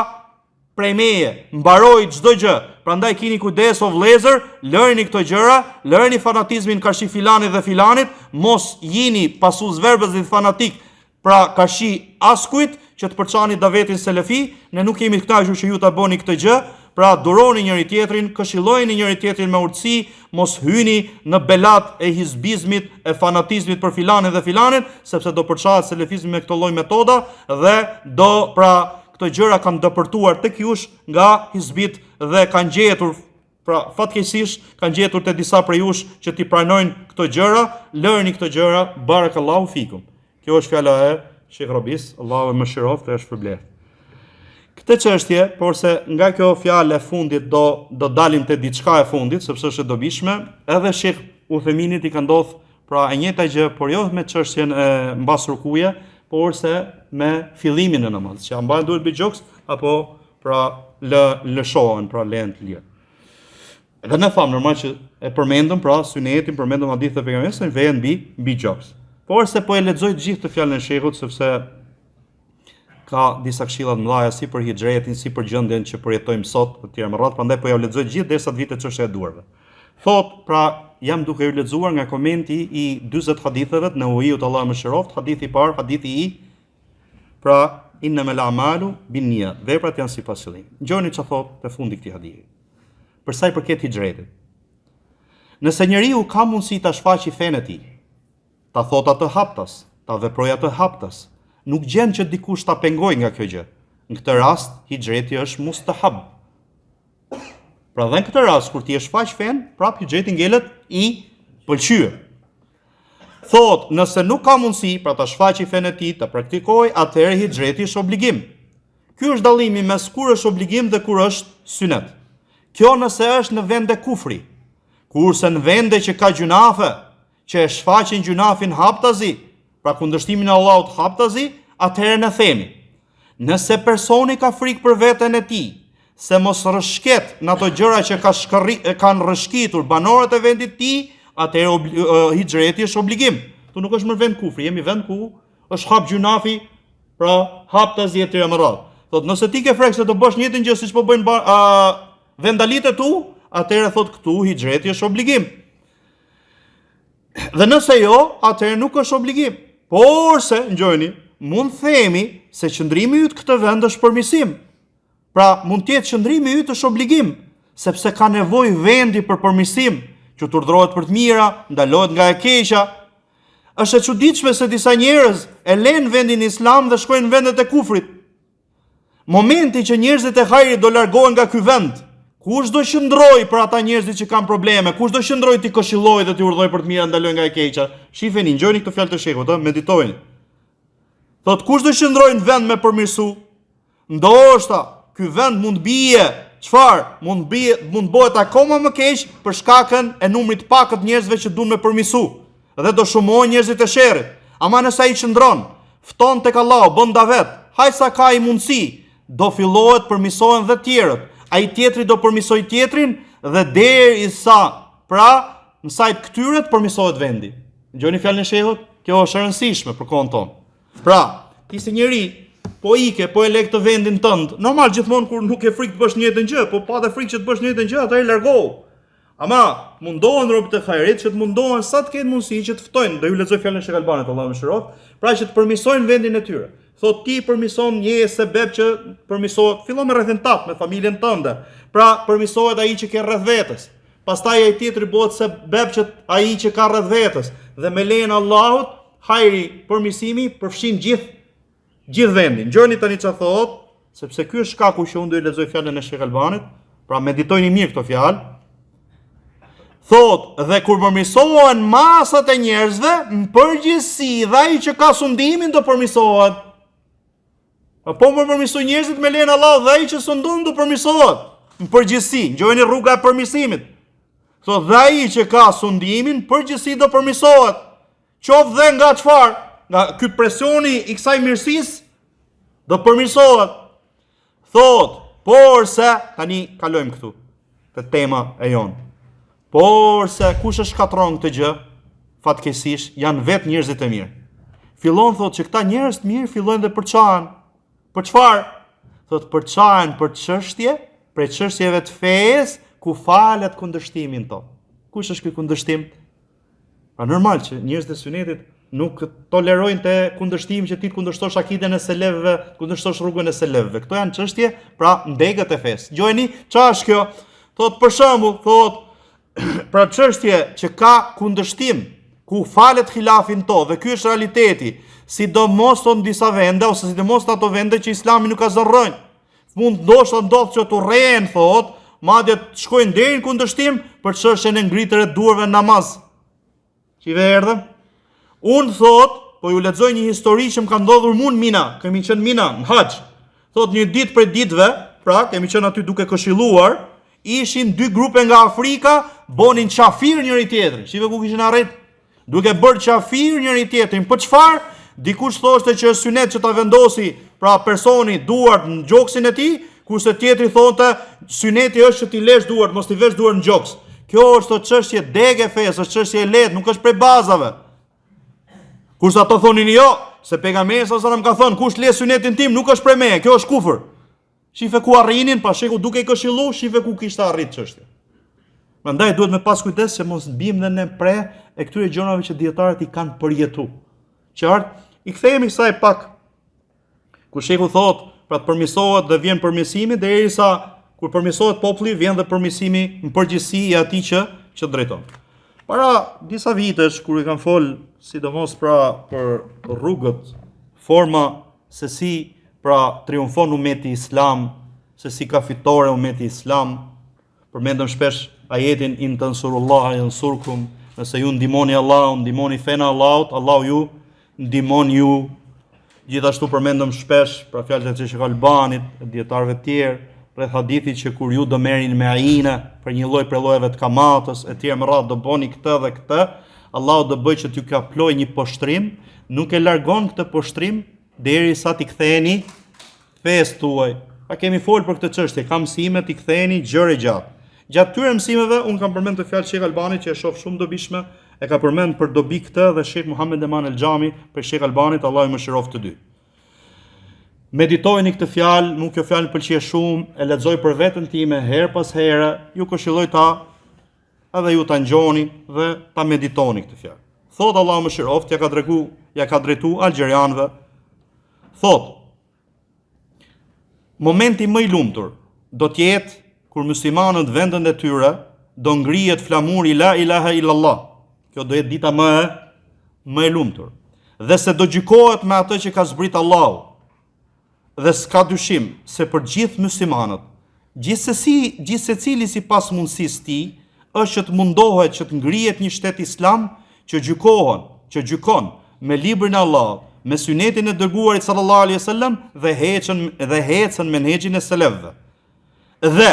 prej meje, mbaroi çdo gjë. Prandaj keni kujdes o vëllezër, lërni këto gjëra, lërni fanatizmin karshi filanit dhe filanit, mos jini pasues verbës dhe fanatik, pra karshi askujt që të përçani davetin selefi. Ne nuk kemi kënaqur që ju ta bëni këtë gjë. Pra duroni njëri tjetrin, këshillojeni njëri tjetrin me urtësi, mos hyni në belat e hizbizmit, e fanatizmit për filanin dhe filanin, sepse do përçahet selefizmi me këto lloj metoda dhe këto gjëra kanë dëpërtuar tek jush nga hizbit dhe kanë gjetur, pra fatkeqësisht kanë gjetur te disa prej jush që ti pranojnë këto gjëra, lërni këto gjëra, barakallahu fikum. Kjo është fjala e Sheikh Rabis, Allahu e mëshiroft, është shpërblet. Këtë çështje, por se nga kjo fjalë e fundit do dalim te diçka e fundit, sepse është e dobishme, edhe Sheikh Uthayminit i ka ndodhur pra e njëjta gjë, por jo me çështjen e mbas rukuje, por se me fillimin e namazit, që ambaj duhet bëj gjoks apo pra lëshohen, pra lehen të lirë. Dhe ne thamë normal që e përmendëm pra sunetin, përmendëm hadithe e pejgamberit se vjen mbi gjoks. Por se po e lexoj të gjithë të fjalën e shehut, sepse ka disa këshilla të mëdha si për hijretin, si për gjendjen që përjetojmë sot të tjerë më radh, prandaj po ja lexoj gjithë derisa të vitet çështja e duarve. Thot, pra jam duke ju lexuar nga komenti i 40 haditheve të Nehuiut, Allahu mëshiroft, hadithi i parë, hadithi i pra innamal a'malu binniyat, veprat janë sipas qëllimit. Ngjoni çfarë thot te fundi i këtij hadithi. Për sa i përket hijretit. Nëse njeriu ka mundësi ta shfaqë fenë e tij, ta thot atë haptas, ta veproj atë haptas, nuk gjen që dikush ta pengoj nga kjo gjë. Në këtë rast, hijreti është mustahab. Pra dhe në këtë rast, kur ti e shfaq fen, prap hijreti ngelet i pëlqyer. Thot, nëse nuk ka mundësi pra ta shfaqë fenë e tij, ta praktikoj, atëherë hijreti është obligim. Ky është dallimi mes kur është obligim dhe kur është synet. Kjo nëse është në vende kufri. Kurse në vende që ka gjunafe, që e shfaqin gjunafin haptazi, pra kundërshtimin e Allahut haptazi, atëherë ne themi, nëse personi ka frikë për veten e tij, se mos rrshket në ato gjëra që kanë rrshkitur banorët e vendit të tij, atëherë hijreti është obligim. Tu nuk është më vend kufri, jemi vend ku është hap gjunafi, pra haptazi etj më radh. Thot, nëse ti ke frikë se do bësh njëjtën gjë siç po bëjnë vendalitë tu, atëherë thot këtu hijreti është obligim. Dhe nëse jo, atëherë nuk është obligim. Por se, ngjojeni, mund themi se qëndrimi yt këtë vend është përmirësim. Pra, mund të jetë qëndrimi yt është obligim, sepse ka nevojë vendi për përmirësim, që të urdhërohet për të mira, ndalohet nga e keqja. Është e çuditshme se disa njerëz e lënë vendin islam dhe shkojnë në vendet e kufrit. Momenti që njerëzit e hajrit do largohen nga ky vend, kush do qëndroj për ata njerëzit që kanë probleme, kush do qëndroj t'i këshilloj dhe t'i urdhoj për të mira, ndaloj nga e keqja. Shifeni, ngjoni këtë fjalë të shehut, meditojeni. Thot, kush do qëndroj në vend me përmirësu? Ndoshta ky vend mund bie, çfarë? Mund bëhet akoma më keq për shkakën e numrit pak të njerëzve që duan me përmirësu dhe do shumohen njerëzit e sherrit. Ama nëse ai qëndron, fton tek Allahu, bën davet, hajsa ka i mundësi, do fillohet përmirësohen dhe tjerët. Ai tjetri do përmirësoj tjetrin dhe derisa pra në sajt këtyre të përmirësohet vendi. Ngjoni fjalën e shehut, kjo është e rëndësishme për kohën tonë. Pra, ti si njeri po ike, po e lek të vendin tënd. Normal gjithmonë kur nuk e frikë të bësh njëjtën gjë, po pa të frikë që të bësh njëjtën gjë, atëherë largohu. Ama mundohen robët e hajrit që të mundohen sa të ketë mundësi që të ftojnë, do ju lexoj fjalën e Sheikh Albanit, Allahu mëshiroft, pra që të përmirësojnë vendin e tyre. Thot ti përmirëson një sebeb që përmirësohet, fillon me rrethin tat, me familjen tënde. Pra përmirësohet ai që ke rreth vetes. Pastaj ai tjetri bëhet sebeb që ai që ka rreth vetes. Dhe me lejen e Allahut, hajri, përmirësimi përfshin gjithë vendin. Ngjoni tani çfarë thot, sepse ky është shkaku që unë do i lexoj fjalën e Sheikh Albanit. Pra meditojini mirë këto fjalë. Thot, dhe kur përmirësohen masat e njerëzve, në përgjithësi dhe ai që ka sundimin do përmirësohet. Po më përmirësoj njerëzit me lejen e Allahut dhe ai që sundon do përmirësohet. Në përgjithësi, ngjojeni rruga e përmirësimit. Thot dhe ai që ka sundimin, përgjithësi do përmirësohet. Qoftë dhe nga çfarë? Nga ky presioni i kësaj mirësisë do përmirësohet. Thot, por se tani kalojmë këtu te tema e jon. Por se kush e shkatron këtë gjë? Fatkeqësisht janë vetë njerëzit e mirë. Fillon thot që këta njerëz të mirë fillojnë dhe përçahen. Për çfarë? Thot përçahen për çështje, për çështjeve të fesë ku falet kundërshtimin to. Kush është ky kundërshtim? Pra normal që njerëzit e sunetit nuk tolerojnë të kundërshtimi që ti të kundërshtosh akiden e selefëve, kundërshtosh rrugën e selefëve. Këto janë çështje pra ndegët e fesë. Gjojeni, çfarë është kjo? Thot për shembull, thot pra çështje që ka kundërshtim ku falet khilafin to dhe ky është realiteti, sidomos në disa vende ose sidomos në ato vende që Islami nuk ka zërrojnë. Mund ndoshta ndodh që të rrehen, thot, madje të shkojnë deri në kundërshtim për çështjen e ngritjes së duarve në namaz. Çive erdhëm? Unë thot, po ju lexoj një histori që më ka ndodhur mua në Mina, kemi qenë Mina në Hax. Thot një ditë prej ditëve, pra kemi qenë aty duke këshilluar, ishin dy grupe nga Afrika, bonin qafir njëri tjetrin. Çive ku kishin arrit? Duke bërë qafir njëri tjetrin. Për çfarë? Dikush thoshte që është sunet që ta vendosi pra personi duart në gjoksin e tij, kurse tjetri thonte syneti është që ti lesh duart, mos ti vesh duart në gjoks. Kjo është çështje dege fesë, është çështje e lehtë, nuk është prej bazave. Kurse ato thonin jo, se pejgamberi sa më ka thënë kush le synetin tim nuk është prej meje, kjo është kufër. Shife ku arrinin, pa sheku duke i këshillu, shife ku kishte arrit çështja. Prandaj duhet me pas kujdes që mos bim dhe ne pre e këtyre gjërave që dietarët i kanë përjetu. Qartë, i kthehemi kësaj pak. Kur sheku thot, pra të përmirësohet dhe vjen përmirësimi, derisa kur përmirësohet populli, vjen dhe përmirësimi në përgjithësi i atij që drejton. Para disa vitesh kur i kam fol, sidomos pra për rrugët, forma se si pra triumfon umeti Islam, se si ka fitore umeti Islam, përmendëm shpesh ajetin in tansurullah yansurkum, nëse ju ndihmoni Allah, ndihmoni fen Allahut, Allahu ju ndihmon ju. Gjithashtu përmendëm shpesh pra fjalët e Sheikh Albanit, e dietarëve të tjerë, rreth hadithit që kur ju do merrin me ajina për një lloj prej llojeve të kamatës, e tjerë me radhë do bëni këtë dhe këtë, Allahu do bëj që t'ju kaploj një poshtrim, nuk e largon këtë poshtrim derisa t'i ktheheni fesë tuaj. Pa kemi folur për këtë çështje, kam mësime t'i ktheheni gjëre gjatë. Gjatë këtyre mësimeve un kam përmend të fjalë Sheikh Albanit që e shoh shumë dobishme, e ka përmend për dobi këtë dhe Sheikh Muhammed Eman El Xhami për Sheikh Albanit, Allahu i mëshiroft të dy. Meditojeni këtë fjalë, nuk kjo fjalë pëlqej shumë, e lexoj për veten time her pas here, ju këshilloj ta edhe ju ta ngjoni dhe ta meditoni këtë fjalë. Thot Allahu mëshiroft, ja ka drejtu algjerianëve. Thot: momenti më i lumtur do të jetë kur muslimanët vendën e tyre do ngrihet flamuri la ilaha illallah. Kjo do jetë dita më e lumtur. Dhe se do gjykohet me atë që ka zbrit Allahu. Dhe s'ka dyshim se për gjithë muslimanët, gjithsecili sipas mundësisë tij, është që të mundohet që të ngrihet një shtet islam që gjykon me librin e Allahut, me sunetin e dërguarit sallallahu alaihi wasallam dhe hecën menhexhin e selefëve. Dhe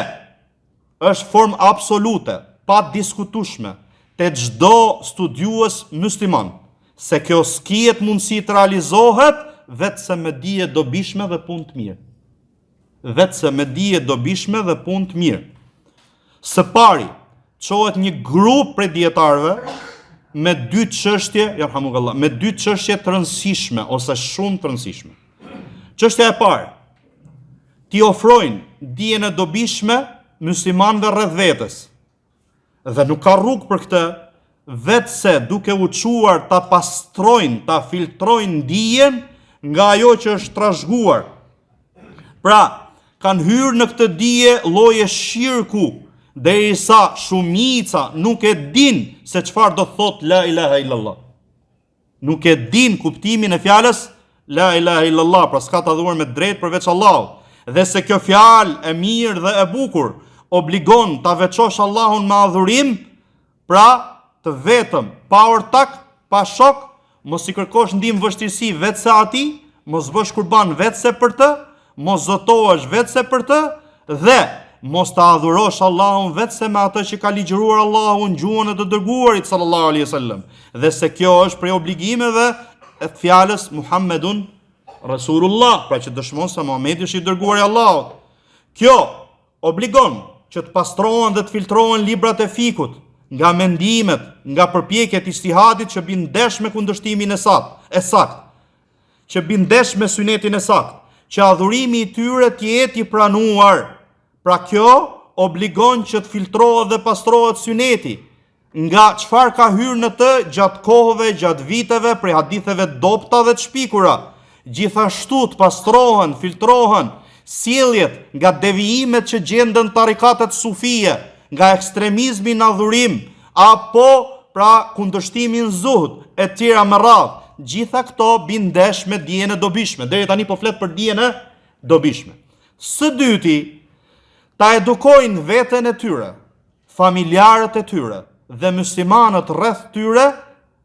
është formë absolute, pa diskutueshme, te çdo studiues musliman, se kjo s'kiet mundësi të realizohet vetëse me dije dobishme dhe punë të mirë. Vetëse me dije dobishme dhe punë të mirë. Së pari, çohet një grup prej dietarëve me dy çështje, yarhamukallah, me dy çështje të rëndësishme ose shumë të rëndësishme. Çështja e parë, ti ofrojnë dijen e dobishme muslimanëve rreth vetes. Dhe nuk ka rrugë për këtë, vetëse duke u çuar ta pastrojnë, ta filtrojnë dijen nga ajo që është trashëguar. Pra, kanë hyrë në këtë dije lloje shirku, derisa shumica nuk e din se çfarë do thot la ilaha illallah. Nuk e din kuptimin e fjalës la ilaha illallah, pra s'ka të adhuruar me drejt përveç Allahut. Dhe se kjo fjalë e mirë dhe e bukur obligon ta veçosh Allahun me adhurim, pra të vetëm, pa ortak, pa shok, mos i kërkosh ndihmë vështirësi vetëse atij, mos bësh kurban vetëse për të, mos zotohesh vetëse për të, dhe mos të adhurosh Allahun vetëm me atë që ka ligjëruar Allahu në gjuhën e të dërguarit sallallahu alaihi wasallam, dhe se kjo është prej obligimeve e fjalës Muhammedun Rasulullah, pra që dëshmon se Muhamedi është i dërguari i Allahut. Kjo obligon që të pastrohen dhe të filtrohen librat e fikut nga mendimet, nga përpjekjet ijtihadit që bin ndesh me kundërshtimin e sakt, që bin ndesh me synetin e sakt, që adhurimi i tyre të jetë i pranuar. Pra kjo obligon që të filtrohet dhe pastrohet syneti nga çfarë ka hyrë në të gjatë kohëve, gjatë viteve, prej haditheve dobta dhe të shpikura. Gjithashtu të pastrohen, filtrohen sjelljet nga devijimet që gjenden tarikatet sufije, nga ekstremizmi në adhurim, apo pra kundërshtimin zuhd e tjera me radhë. Gjitha këto bindesh me dijen e dobishme. Deri tani po flet për dijen e dobishme. Së dyti, ta edukojnë veten e tyre, familjarët e tyre dhe muslimanët rreth tyre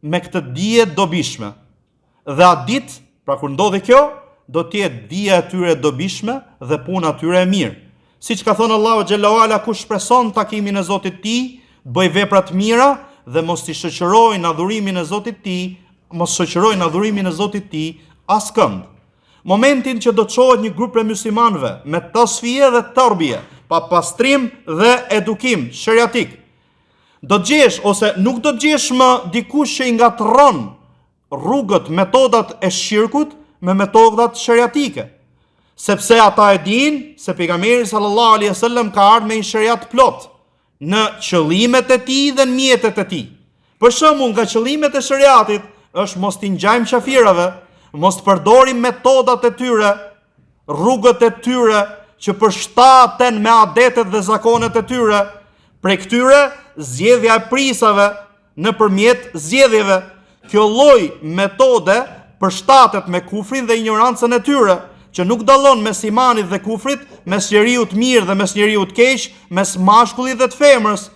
me këtë dije dobishme. Dhe atë ditë, pra kur ndodhi kjo, do të jetë dija e tyre dobishme dhe puna e tyre e mirë. Siç ka thënë Allahu xhallahu ala, kush shpreson takimin e Zotit të tij, bëj vepra të mira dhe mos i shoqërojë në adhurimin e Zotit të tij, mos shoqërojë në adhurimin e Zotit të tij askënd. Momentin që do të çohet një grup e muslimanëve me tasfije dhe tarbije, pa pastrim dhe edukim sheriatik, do të gjesh ose nuk do të gjesh më dikush që i ngatron rrugët, metodat e shirkut me metodat sheriatike. Sepse ata e dinë se pejgamberi sallallahu alaihi wasallam ka ardhur me një sheriat plot në qëllimet e tij dhe në mjetet e tij. Për shembull, nga qëllimet e sheriatit është mos t'i ngjajmë qafirave, mos të përdorim metodat e tyre, rrugët e tyre që përshtaten me adetet dhe zakonet e tyre, prej këtyre zgjedhja e prisave nëpërmjet zgjedhjeve. Kjo lloj metode përshtatet me kufrin dhe ignorancën e tyre, që nuk dallon mes imanit dhe kufrit, mes njeriu të mirë dhe mes njeriu të keq, mes mashkullit dhe të femrës.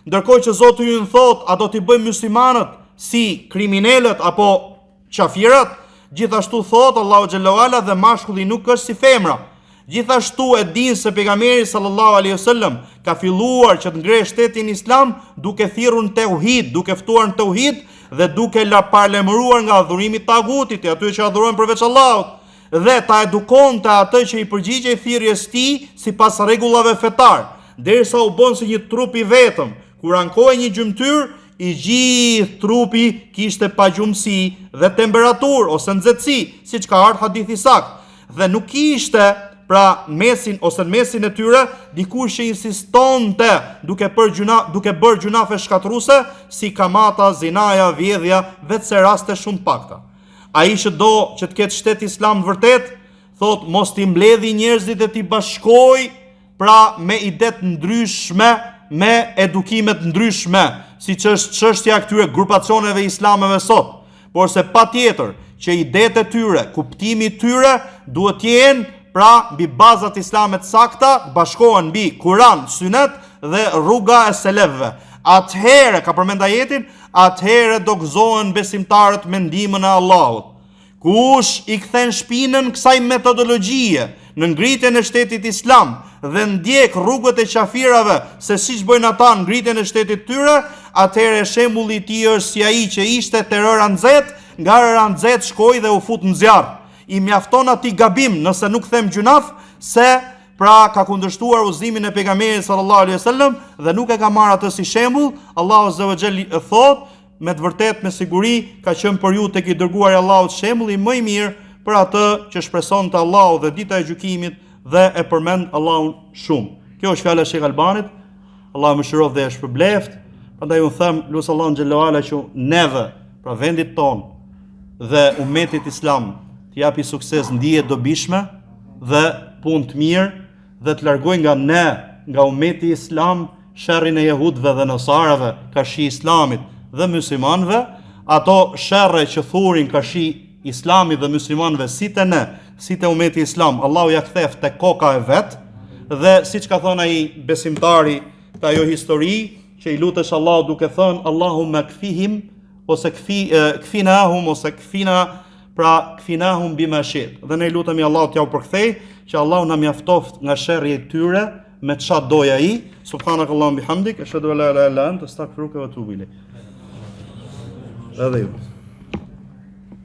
Ndërkohë që Zoti ju thot, a do t'i bëjmë muslimanët si kriminalët apo qafirat? Gjithashtu thot Allahu xhallahu ala, dhe mashkulli nuk është si femra. Gjithashtu e din se pejgamberi sallallahu alaihi wasallam ka filluar që të ngrejë shtetin islam duke thirrur në tauhid, duke ftuar në tauhid dhe duke parlemëruar nga adhurimi i tagutit, aty që adhurojnë përveç Allahut, dhe ta edukonte atë që i përgjigjej thirrjes tij sipas rregullave fetar, derisa u bën si një trup i vetëm. Kur ankohej një gjymtyr, i gjithë trupi kishte pagjumësi dhe temperaturë ose nxehtësi, siç ka ardhur hadithi sakt, dhe nuk kishte pra mesin ose në mesin e tyre dikush që insistonte duke bërë gjunafe shkatruese si kamata, zinaja, vjedhja, vetëse raste shumë pakta. Ai që do që të ketë shtet islam vërtet, thot mos t'i mbledhi njerëzit dhe t'i bashkoj pra me ide të ndryshme, me edukimet ndryshme, siç është çështja e këtyre grupacioneve islameve sot, por se patjetër që idetë e tyre, kuptimi i tyre duhet të jenë pra mbi bazat islame të sakta, bashkohen mbi Kur'an, Sunet dhe rruga e selefëve. Atëherë, ka përmend ajetin, atëherë do gëzohen besimtarët me ndihmën e Allahut. Kush i kthen shpinën kësaj metodologjie në ngritjen e shtetit islam dhe ndjek rrugët e qafirave se siç bëjnë ata në ngritjen e shtetit tyre, atëherë shembulli i tij është si ai që ishte te rëra nxehtë, nga rëra nxehtë shkoi dhe u fut në zjarr. I mjafton atij gabim, nëse nuk them gjunaf, se pra ka kundërshtuar udhëzimin e pejgamberit sallallahu alaihi wasallam dhe nuk e ka marrë atë si shembull. Allahu azza wa jall e thot, me të vërtetë me siguri ka qenë për ju tek i dërguari i Allahut shembulli më i mirë për atë që shpresonte Allahu dhe dita e gjykimit dhe e përmend Allahun shumë. Kjo është fjala e Sheikh Albanit. Allahu mëshiroft dhe e shpërbleft. Prandaj un them lut Allahun xhallahu ala që neve, pra vendit ton dhe ummetit islam, të japi sukses, ndije dobishme dhe punë të mirë dhe të largoj nga ummeti islam sherrin e jehudëve dhe nasarave, kashi islamit dhe muslimanëve, ato sherre që thurin kashi islamit dhe muslimanëve si te ne, si te ummeti islam, Allahu ja kthef te koka e vet, dhe siç ka thënë ai besimtari te ajo histori që i lutesh Allahu duke thënë Allahumma kfihim ose kfinahum ose kfinahum bima shit. Dhe ne lutemi Allahu t'ja u përkthej që Allahu na mjaftoft nga sherrri i tyre me çfarë doja ai. Subhanakallahumma bihamdik, ashhadu an la ilaha illa anta, astaghfiruka wa atubu ilayk. Edhe ju.